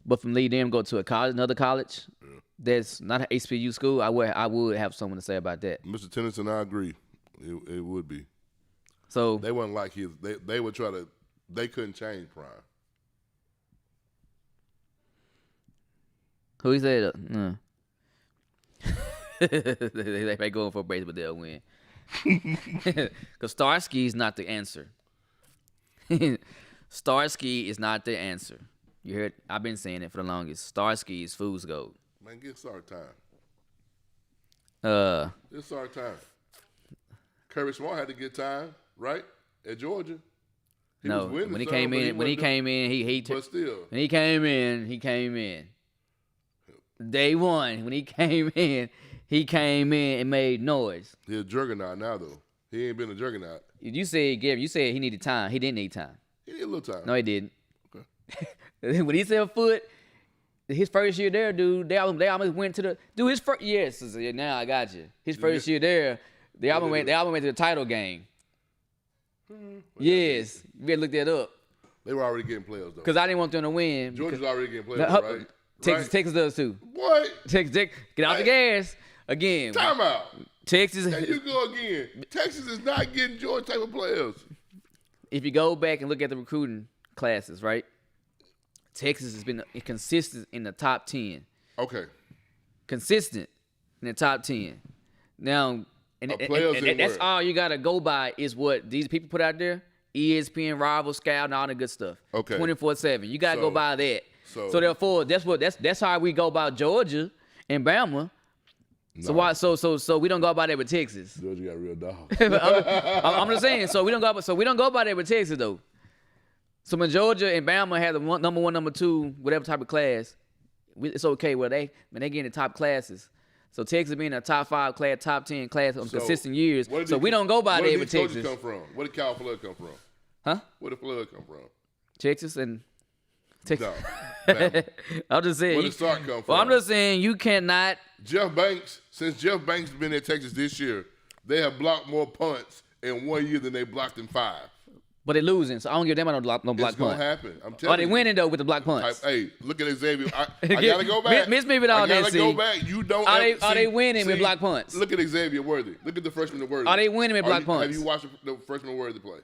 But from Lee them go to another college that's not an HBCU school, I would have something to say about that. Mr. Tennyson, I agree. It would be. So They wasn't like his. They would try to. They couldn't change Prime. who he said? They may go for a brace, but they'll win. Because Starsky is not the answer. Starsky is not the answer. You heard? I've been saying it for the longest. Starsky is fool's gold. Man, get start time. Uh, It's our time. Kirby Smart had to get time, right? At Georgia. He no, was winning when he some, came but in, when he wasn't came in, But still. when he came in. Day one, when he came in and made noise. He's a juggernaut now, though. He ain't been a juggernaut. You said, Gary, he needed time. He didn't need time. He need a little time. No, he didn't. Okay. When he said foot, his first year there, dude, they almost went to the his first. Yes, now I got you. His first year there, they almost went to the title game. Yes, you better look that up They were already getting players, though. because I didn't want them to win. Georgia's already getting players, No, right? Texas does too. What? Texas, get out the gas again. Time out. Texas. There you go again. Texas is not getting Georgia type of players. If you go back and look at the recruiting classes, right? Texas has been consistent in the top 10. Okay. Consistent in the top 10. Now, and players in that's word. all you got to go by is what these people put out there. ESPN, Rival, Scout, and all the good stuff. Okay. 24/7. You got to go So- by that. so- So therefore, that's how we go about Georgia and Bama. So why? So we don't go by that with Texas. Georgia got real dogs. I'm just saying. So we don't go by that with Texas though. So when Georgia and Bama had the number 1, number 2, whatever type of class, it's okay. Well, they get in the top classes. So Texas being a top 5 class, top 10 class on consistent years. So we don't go by there with Texas. Where did come from? Where did Cal Flood come from? Huh? Where did Flood come from? Texas and Texas. No. I'm just saying. Where did Sark come from? Well, I'm just saying you cannot. Since Jeff Banks has been at Texas this year, they have blocked more punts in 1 year than they blocked in 5. But they're losing, so I don't give them no block punt. It's going to happen. I'm telling you. Are they winning, though, with the block punts? Hey, look at Xavier. I got to go back. Miss me with all that, I got to go back. You don't Are they winning with block punts? Look at Xavier Worthy. Look at the freshman at Worthy. Are they winning with block punts? Have you watched the freshman Worthy play?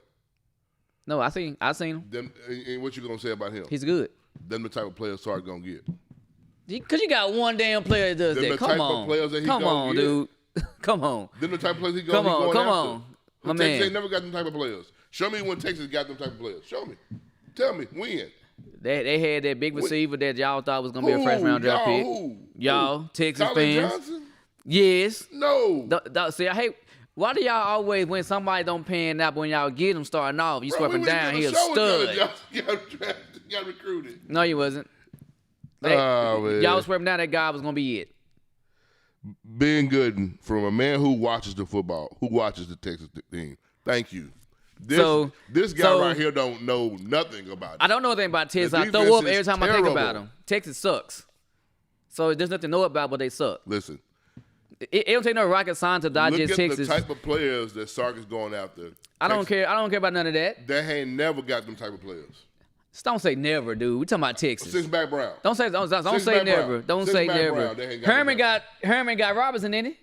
No, I seen him. And what you going to say about him? He's good. Them the type of players Sark going to get. Because you got one damn player that does that. Come on. Come on, dude. Come on. Them the type of players he going after. Come on. My man. Texas ain't never got them type of players. Show me when Texas got them type of players. Show me. Tell me when. They had that big receiver that y'all thought was gonna be a first round draft pick. Y'all Texas Colin fans. Johnson? Yes. No. See, I hate. Why do y'all always, when somebody don't pan out, when y'all get them starting off, you sweep him down? He a stud. Got recruited. No, he wasn't. Y'all swept him down. That guy was gonna be it. Ben Gooden, from a man who watches the football, who watches the Texas team. Thank you. This guy right here don't know nothing about it. I don't know anything about Texas. I throw up every time I think about them. Texas sucks. So there's nothing to know about, but they suck. Listen. It don't take no rocket science to digest Texas. Look at the type of players that Sark is going after. I don't care about none of that. They ain't never got them type of players. Just don't say never, dude. We talking about Texas. Sixback Brown. Don't say never. Don't say never. Herman got Robinson, didn't he?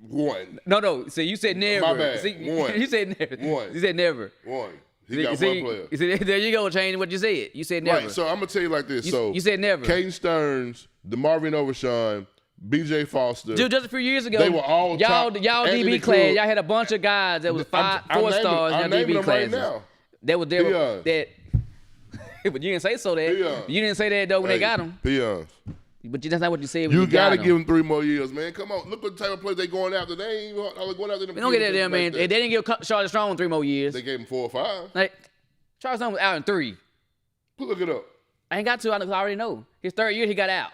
One. No. See, you said never. My bad. See, one. You said never. One. You said never. One. He got one player. See, there you go, changing what you said. You said never. Right. So I'm gonna tell you like this. You said never. Caden Stearns, DeMarvin Overshawn, B.J. Foster. Dude, just a few years ago, they were all y'all top. DB class. Y'all had a bunch of guys that was 4 stars in your DB classes. Right now. That was there. That. But you didn't say so. That you didn't say that though when they got him. Peons. But that's not what you said. You got to give them 3 more years, man. Come on, look what type of players they going after. They ain't even going after them. They don't get that there, man. They didn't give Charlie Strong 3 more years. They gave him 4 or 5. Like Charlie Strong was out in 3. Look it up. I ain't got to. I already know. His 3rd year, he got out.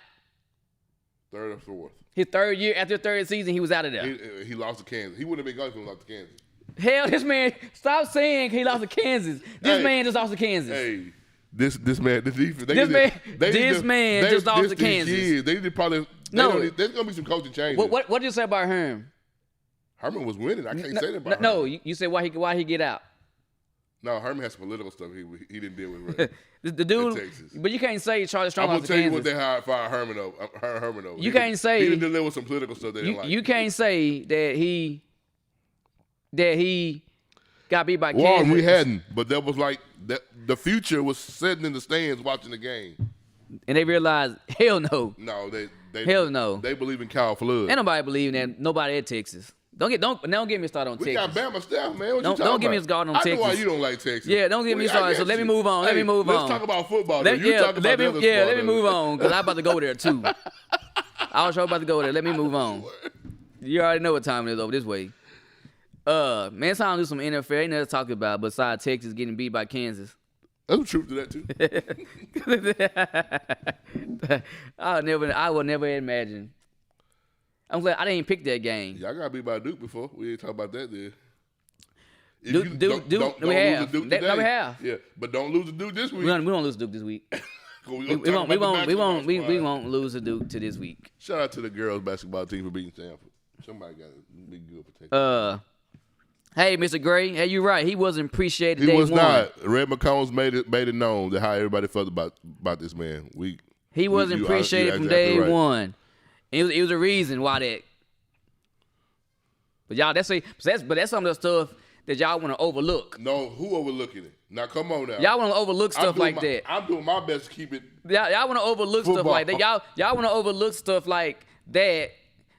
3rd or 4th. His 3rd year, after the 3rd season, he was out of there. He lost to Kansas. He wouldn't have been gone if he lost to Kansas. Hell, this man, stop saying he lost to Kansas. This man just lost to Kansas. Hey. This man, the defense. This man just lost to Kansas. They need probably. There's gonna be some coaching changes. What did you say about Herm? Herman was winning. I can't say that about No, you said why he get out? No, Herman has some political stuff he didn't deal with. Right? the dude, but you can't say Charlie Strong lost to Kansas. I'm gonna tell you what they fired Herman over. You can't say he didn't deliver some political stuff they didn't like. You can't say that he got beat by Kansas. Well, we hadn't, but that was like the future was sitting in the stands watching the game. And they realized, hell no. No, they hell no. They believe in Cal Flood. Ain't nobody believe that. Nobody at Texas. Don't get me started on Texas. We got Bama staff, man. What don't get me started on Texas. I know why you don't like Texas. Yeah, don't get me started. So let me move on. Let me move on. Let's talk about football. Let me move on because I'm about to go there too. I was sure about to go there. Let me move on. You already know what time it is over this way. Man, it's time to do some NFL. Ain't nothing to talk about besides Texas getting beat by Kansas. There's some truth to that too. I will never imagine. I'm glad I didn't pick that game. Y'all got beat by Duke before. We ain't talk about that then. Duke, we have. We have. Yeah, but don't lose to Duke this week. We don't lose to Duke this week. We won't lose to Duke to this week. Shout out to the girls basketball team for beating Stanford. Somebody got to be good for Texas. Hey, Mr. Gray, hey, you're right. He wasn't appreciated. He was not. Red McCombs made it known that how everybody felt about this man. He wasn't appreciated from day one. It was a reason why that. But y'all, that's some of the stuff that y'all want to overlook. No, who overlooking it? Now come on now. Y'all want to overlook stuff like that. I'm doing my best to keep it. Y'all want to overlook stuff like that. Y'all want to overlook stuff like that.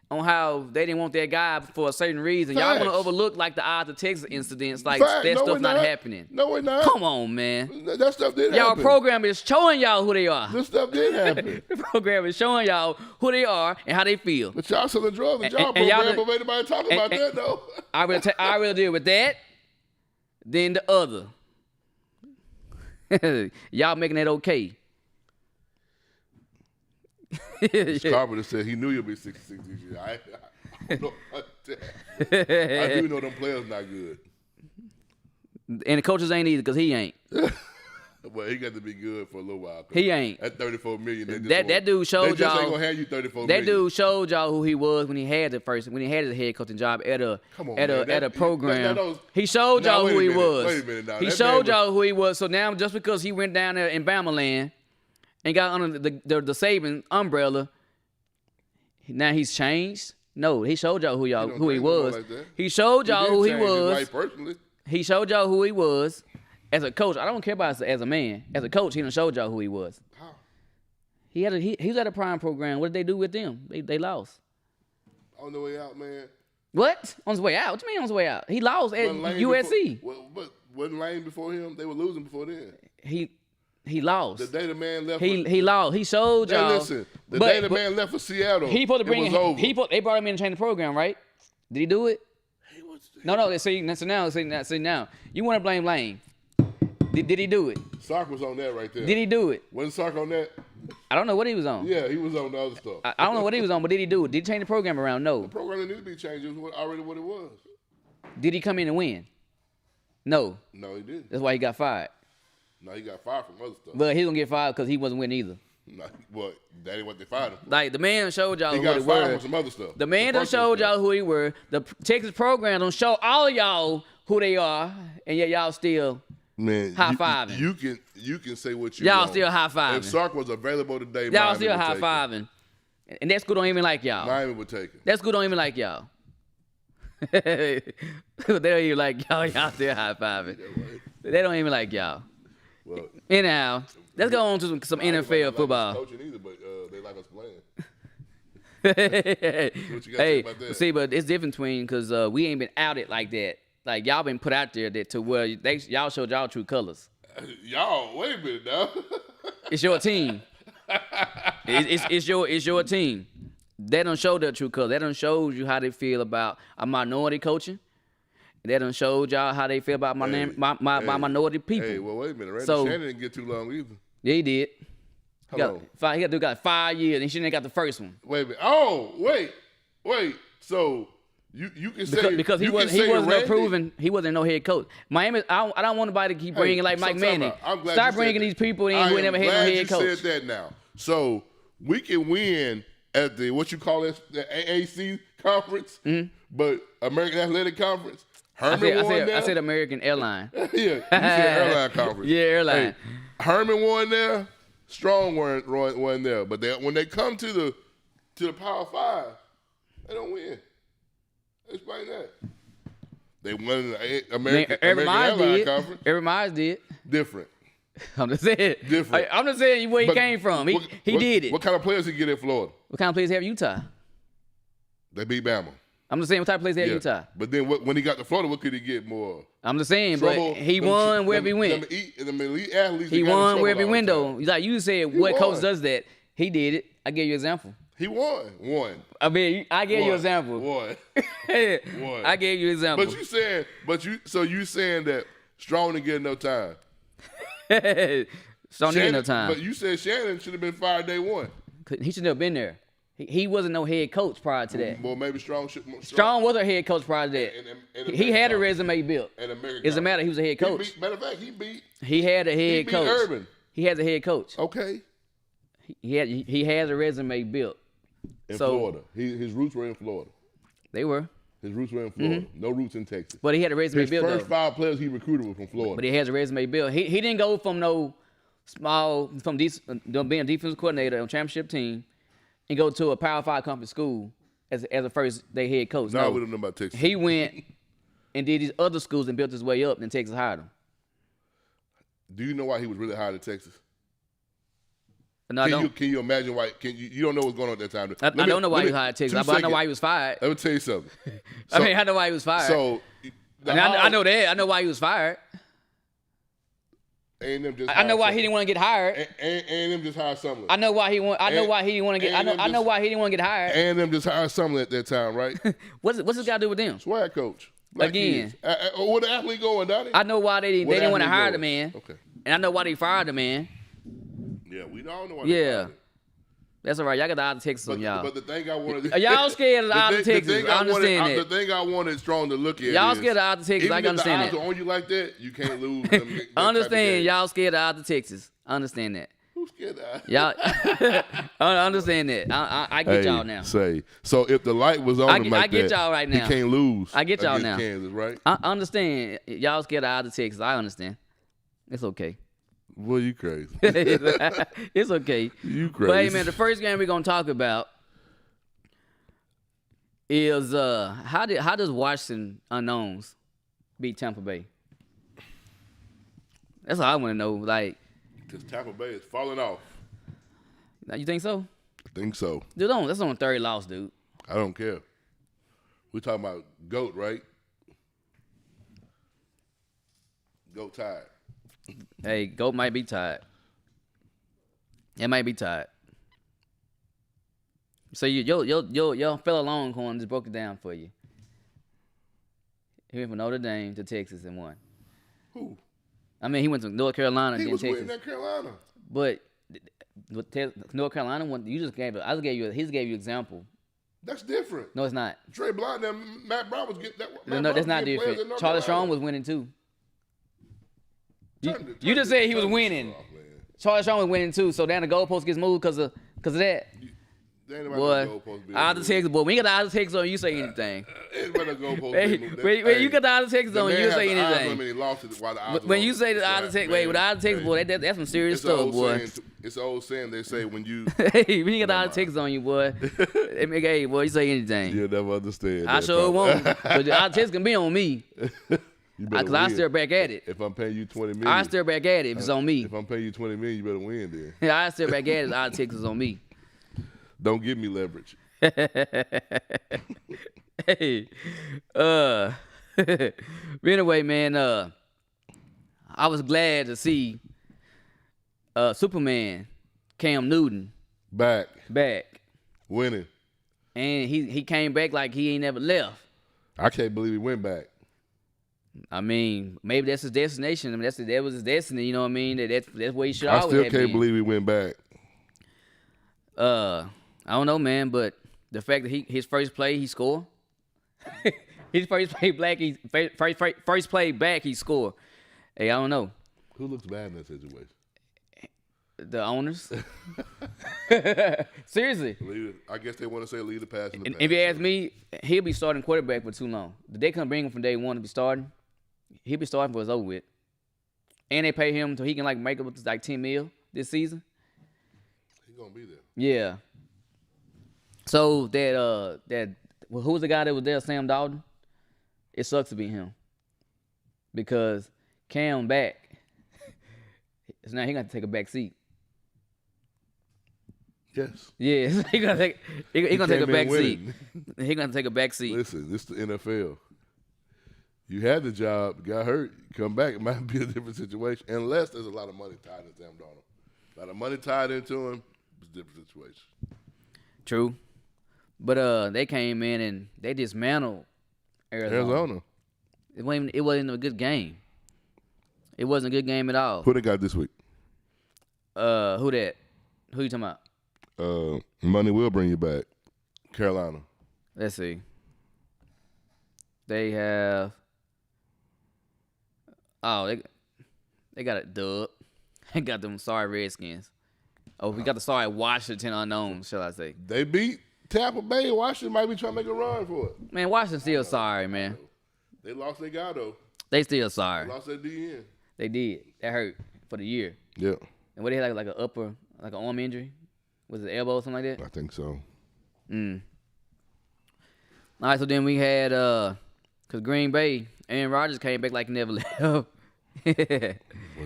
On how they didn't want that guy for a certain reason. Facts. Y'all want to overlook like the odds of Texas incidents, like that stuff not happening. No, we're not. Come on, man. That stuff did happen. Y'all program is showing y'all who they are. This stuff did happen. The program is showing y'all who they are and how they feel. But y'all selling drugs and y'all program, but ain't nobody talking about that though. I will deal with that. Then the other. Y'all making that okay. Carpenter said he knew you'll be 66 this year. I don't know about that. I do know them players not good. And the coaches ain't either because he ain't. Well, he got to be good for a little while. He ain't. At $34 million, That dude showed they just y'all. ain't gonna hand you $34 million. That dude showed y'all who he was when he had his head coaching job at a program. He showed y'all who he was. Wait a minute now. He showed y'all who he was. So now just because he went down there in Bama land and got under the Saban umbrella, now he's changed. No, he showed y'all who he was. Like he showed y'all who he was. Right, personally. He showed y'all who he was. As a coach, I don't care about as a man. As a coach, he done showed y'all who he was. How? He was at a prime program. What did they do with them? They lost. On the way out, man. What? On his way out? What you mean on his way out? He lost at USC. But wasn't Lane before him? They were losing before then. He lost. The day the man left. He lost. He showed y'all. Hey, listen. The day the man left for Seattle, they brought him in to change the program, right? Did he do it? No. See now. You want to blame Lane. Did he do it? Sark was on that right there. Did he do it? Wasn't Sark on that? I don't know what he was on. Yeah, he was on the other stuff. I don't know what he was on, but did he do it? Did he change the program around? No. The program didn't need to be changed. It was already what it was. Did he come in and win? No. No, he didn't. That's why he got fired. No, he got fired from other stuff. But he's going to get fired because he wasn't winning either. No, well, that ain't what they fired him for. Like, the man showed y'all he who got he fired were. from some other stuff. The man done showed y'all who he were. The Texas program done show all of y'all who they are, and yet y'all still high-fiving. You can say what you y'all want. Still high-fiving. If Sark was available today, y'all Miami still would take high-fiving. And that school don't even like y'all. Miami would take it. That school don't even like y'all. They don't even like y'all. Y'all still high-fiving. They don't even like y'all. Well, anyhow, let's go on to some NFL football. Coaching either, but they like us playing. What you got to say about that? See, but it's different between because we ain't been outed like that. Like y'all been put out there that to where y'all showed y'all true colors. Y'all, wait a minute now. It's your team. It's your team. They don't show their true colors. They don't show you how they feel about a minority coaching. They done showed y'all how they feel about my minority people. Hey, well, wait a minute. Randy Shannon didn't get too long either. Yeah, he did. How long? He got 5 years, and she didn't got the first one. Wait a minute. Oh, wait. So you can say because he wasn't no head coach. Miami, I don't want nobody to keep bringing like Mike Manning. Stop bringing these people in who never had no head coach. You said that now. So we can win at the what you call it, the AAC conference, but American Athletic Conference. I said American Airline. Yeah, you said airline conference. Yeah, airline. Hey, Herman won there. Strong won there. But when they come to the Power 5, they don't win. Explain that. They won the American Airline Conference. Every Myers did. Different. I'm just saying. Different. I'm just saying where he came from. He did it. What kind of players he get in Florida? What kind of players have Utah? They beat Bama. I'm just saying what type of players have Utah. But then when he got to Florida, what could he get more? I'm just saying, but he won wherever he went. Elite athletes. He won wherever he went, though. Like you said, what coach does that? He did it. I gave you an example. He won. I mean, I gave you an example. Won. I gave you an example. But you saying that Strong didn't get no time. Strong didn't get no time. But you said Shannon should have been fired day one. He should have been there. He wasn't no head coach prior to that. Well, maybe Strong was a head coach prior to that. He had a resume built. It's a matter he was a head coach. Matter of fact, he had a head coach. Urban. He has a head coach. Okay. He has a resume built. In Florida. His roots were in Florida. They were. His roots were in Florida. No roots in Texas. But he had a resume built, His first 5 players he recruited were from Florida. But he has a resume built. He didn't go from from being a defensive coordinator on a championship team and go to a Power 5 conference school as a first-day head coach. No, we don't know about Texas. He went and did these other schools and built his way up, and Texas hired him. Do you know why he was really hired at Texas? No, I don't. Can you imagine why? You don't know what's going on at that time. I don't know why he hired Texas, but I know why he was fired. Let me tell you something. I know why he was fired. So, I know that. I know why he was fired. A&M just I know why he didn't want to get hired. A&M just hired Sumlin. I know why he want. I know why he didn't want to get. I know why he didn't want to get hired. A&M just hired Sumlin at that time, right? What's this got to do with them? Swag coach. Black Again. Where the athlete going, Donnie? I know why they didn't want to hire the man. Okay. And I know why they fired the man. Yeah, we all know why. Yeah. That's all right. Y'all got the odds of Texas on y'all. But the thing I wanted, y'all scared of the odds of Texas. I understand that. The thing I wanted strong to look at. Y'all scared of the odds of Texas. I can understand that. Even if the odds are on you like that, you can't lose. Them, I understand y'all scared of the odds of Texas. I understand that. Who's scared of y'all? I understand that. I get y'all now. So if the light was on him like I get y'all right now. He can't lose. I get y'all now. Kansas, right? I understand. Y'all scared of the odds of Texas. I understand. It's okay. Boy, you crazy. It's okay. You crazy. But hey, man, the first game we're gonna talk about is how does Washington Unknowns beat Tampa Bay? That's all I want to know. Like, because Tampa Bay is falling off. You think so? I think so. Dude, that's on the third loss, dude. I don't care. We're talking about GOAT, right? GOAT tired. Hey, GOAT might be tired. It might be tired. So your fellow Longhorn just broke it down for you. He went from Notre Dame to Texas and won. Who? I mean, he went to North Carolina and He then was Texas. winning at Carolina. But North Carolina won. I just gave you an example. That's different. No, it's not. Trey Blount and Matt Brown was getting that. No, that's not different. Charlie Strong was winning too. You just said he was winning. Charlie Strong was winning too. So then the goalpost gets moved because of that. Boy, out of Texas, boy. When you got the out of Texas on, you say anything. When you got the out of Texas on, you say anything. When you say the out of Texas, with the out of Texas, boy, that's some serious stuff, boy. It's an old saying. They say when you when you got the out of Texas on you, boy, hey, boy, you say anything. You'll never understand. I sure won't. But the out of Texas can be on me. Because I stare back at it. If I'm paying you $20 million, I stare back at it if it's on me. If I'm paying you $20 million, you better win then. Yeah, I stare back at it. Out of Texas on me. Don't give me leverage. Hey, but anyway, man, I was glad to see Superman Cam Newton back and winning, he came back like he ain't never left. I can't believe he went back. I mean, maybe that's his destination. I mean, that was his destiny. You know what I mean? That's where he should always have been. I still can't believe he went back. I don't know, man, but the fact that his first play he scored, his first play back he scored. Hey, I don't know. Who looks bad in that situation? The owners. Seriously. I guess they want to say leave the pass in the past. If you ask me, he'll be starting quarterback for too long. They couldn't bring him from day one to be starting. He'll be starting for his over with. And they pay him so he can make up with $10 million this season. He's gonna be there. Yeah. So who was the guy that was there, Sam Dalton? It sucks to be him. Because Cam back. So now he got to take a back seat. Yes. Yeah, he gonna take a back seat. He gonna take a back seat. Listen, this is the NFL. You had the job, got hurt, come back, it might be a different situation. Unless there's a lot of money tied into Sam Darnold. A lot of money tied into him, it's a different situation. True. But they came in and they dismantled Arizona. It wasn't a good game. It wasn't a good game at all. Who they got this week? Who that? Who you talking about? Money will bring you back. Carolina. Let's see. They have. Oh, they got a dub. They got them sorry Redskins. Oh, we got the sorry Washington Unknowns, shall I say? They beat Tampa Bay. Washington might be trying to make a run for it. Man, Washington still sorry, man. They lost their guy though. They still sorry. They lost their DN. They did. That hurt for the year. Yeah. And what they had like an upper, like an arm injury? Was it elbow or something like that? I think so. All right, so then we had because Green Bay, Aaron Rodgers came back like he never left. What did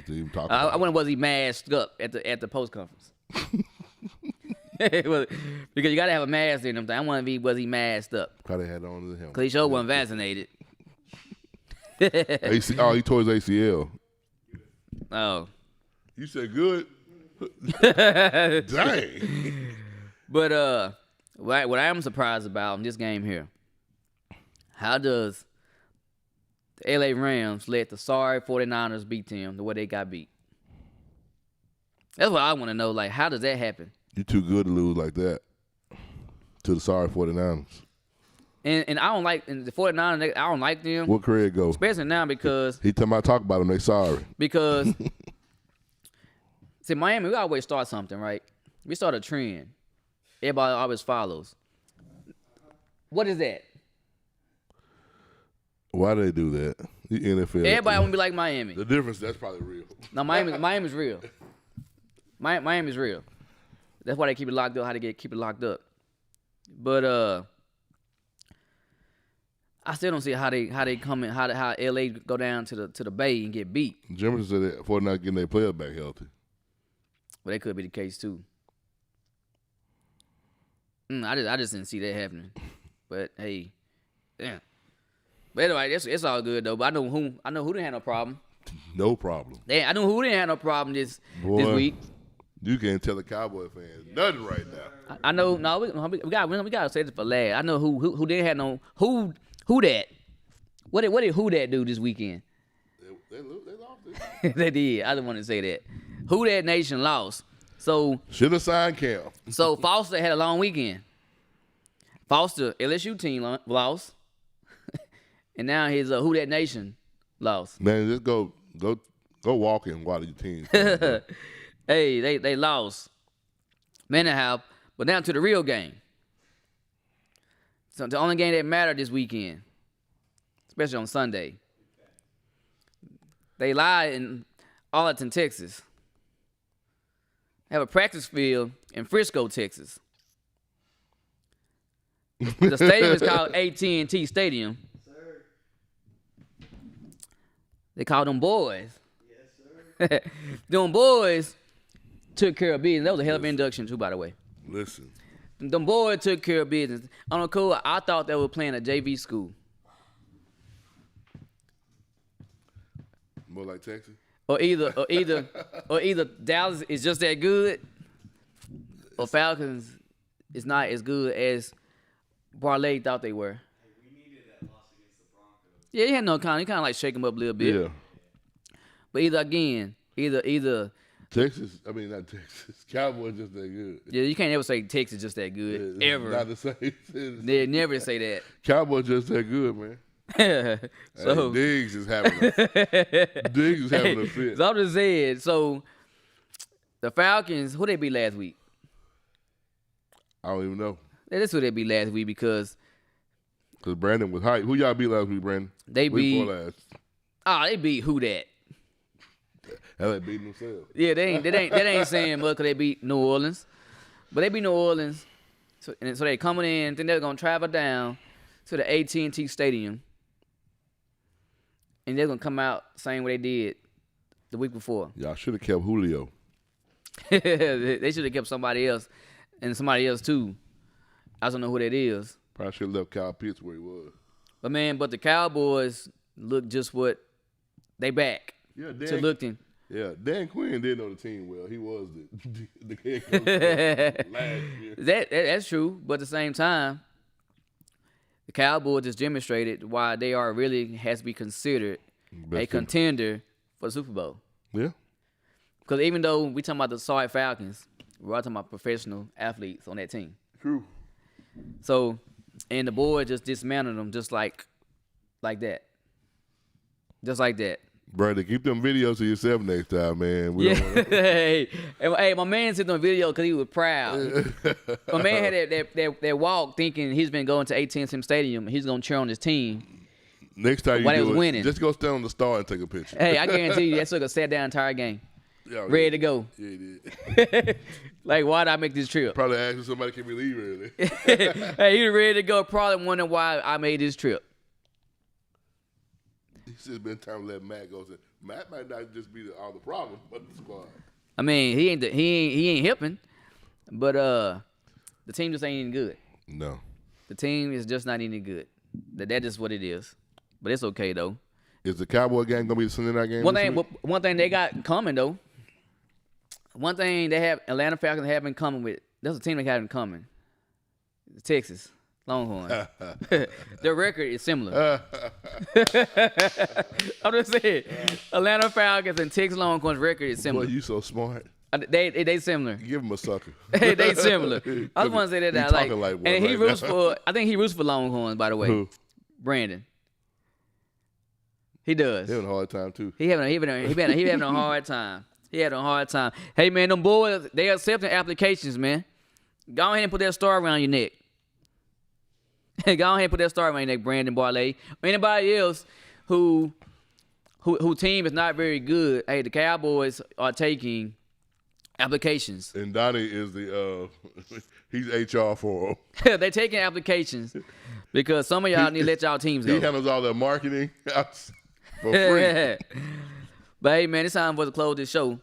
he talk about? I wonder was he masked up at the post conference? Because you gotta have a mask in them thing. I wonder if was he masked up? Probably had on the helmet. Because he sure wasn't vaccinated. He tore his ACL. Oh. You said good? Dang. But what I am surprised about in this game here, how does the LA Rams let the sorry 49ers beat them the way they got beat? That's what I want to know. Like, how does that happen? You too good to lose like that to the sorry 49ers. And I don't like the 49ers. I don't like them. What Craig go? Especially now because He talking about talk about them. They sorry. See, Miami, we always start something, right? We start a trend. Everybody always follows. What is that? Why do they do that? The NFL. Everybody want to be like Miami. The difference, that's probably real. No, Miami's real. Miami's real. That's why they keep it locked up. How they keep it locked up. But I still don't see how they come in. How LA go down to the Bay and get beat. Jefferson said that 49 getting their players back healthy. Well, that could be the case too. I just didn't see that happening. But hey, damn. But anyway, it's all good though. But I know who didn't have no problem. No problem. I know who didn't have no problem this week. You can't tell the Cowboy fans nothing right now. I know. No, we got to say this for last. I know who didn't have no who that. What did who that do this weekend? They lost it. They did. I didn't want to say that. Who that nation lost. So should have signed Cam. So Foster had a long weekend. Foster LSU team lost, and now his Who That Nation lost. Man, just go walking while your team. Hey, they lost. Man, half. But now to the real game. So the only game that mattered this weekend, especially on Sunday. They lied in Arlington, Texas. Have a practice field in Frisco, Texas. The stadium is called AT&T Stadium. Sir. They call them boys. Yes, sir. Them boys took care of business. That was a hell of an induction too, by the way. Listen. Them boys took care of business. On the cool, I thought they were playing a JV school. More like Texas? Or either Dallas is just that good, or Falcons is not as good as Barley thought they were. Hey, we needed that loss against the Broncos. Yeah, he had no kind. He kind of like shake them up a little bit. Yeah. But either Texas. I mean, not Texas. Cowboys just that good. Yeah, you can't ever say Texas just that good ever. Not the same. They never say that. Cowboys just that good, man. So Diggs is having a fit. So I'm just saying. So the Falcons, who they beat last week? I don't even know. That's who they beat last week because Brandon was hype. Who y'all beat last week, Brandon? They beat. Last. They beat who that? Hell, they beat themselves. Yeah, they ain't saying much because they beat New Orleans, but they beat New Orleans. So they coming in. Then they're gonna travel down to the AT&T Stadium. And they're going to come out same way they did the week before. Y'all should have kept Julio. They should have kept somebody else and somebody else too. I don't know who that is. Probably should have left Kyle Pitts where he was. But the Cowboys look just what they back. Yeah, to looking. Yeah, Dan Quinn did know the team well. He was the head coach last year. That's true, but at the same time, the Cowboys just demonstrated why they are really has to be considered a contender for the Super Bowl. Yeah. Because even though we talking about the sorry Falcons, we're all talking about professional athletes on that team. True. So, and the boys just dismantled them just like that. Just like that. Brother, keep them videos to yourself next time, man. Hey, my man sent on video because he was proud. My man had that walk thinking he's been going to AT&T Stadium. He's going to cheer on his team. Next time while you do it, winning. Just go stand on the star and take a picture. Hey, I guarantee you that sucker sat down the entire game. Ready to go. Yeah, he did. Like, why did I make this trip? Probably asking somebody, can we leave early? Hey, he was ready to go. Probably wondering why I made this trip. It's just been time to let Matt go. Matt might not just be all the problem, but the squad. I mean, he ain't hipping, but the team just ain't any good. No. The team is just not any good. That is what it is. But it's okay though. Is the Cowboy game gonna be the Sunday night game? One thing they got coming though. One thing they have Atlanta Falcons have in common with. That's a team they have in common. Texas Longhorns. Their record is similar. I'm just saying, Atlanta Falcons and Texas Longhorns record is similar. Boy, you so smart. They similar. Give him a sucker. They similar. I was want to say that. He Like, talking like one and he right roots now. for. I think he roots for Longhorns. By the way, Who? Brandon. He does. He having a hard time too. He having a hard time. He having a hard time. Hey man, them boys, they accepting applications, man. Go ahead and put that star around your neck. Go ahead and put that star around your neck, Brandon Barley. Or anybody else who team is not very good. Hey, the Cowboys are taking applications. And Donnie is the he's HR for him. They taking applications because some of y'all need to let y'all teams He go. handles all their marketing for free. But hey man, it's time for us to close this show.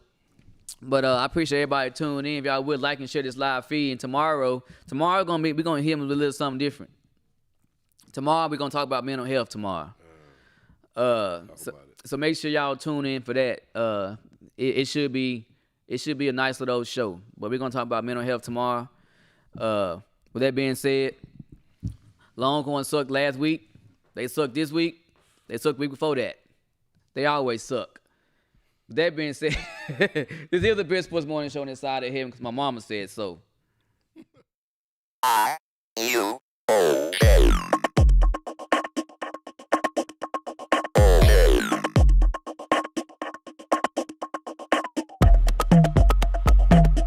But I appreciate everybody tuning in. If y'all would like and share this live feed, and tomorrow we're gonna hit them with a little something different. Tomorrow we're gonna talk about mental health tomorrow. So make sure y'all tune in for that. It should be a nice little show. But we're gonna talk about mental health tomorrow. With that being said, Longhorns sucked last week. They sucked this week. They sucked the week before that. They always suck. With that being said, this is the best sports morning show on this side of heaven because my mama said so.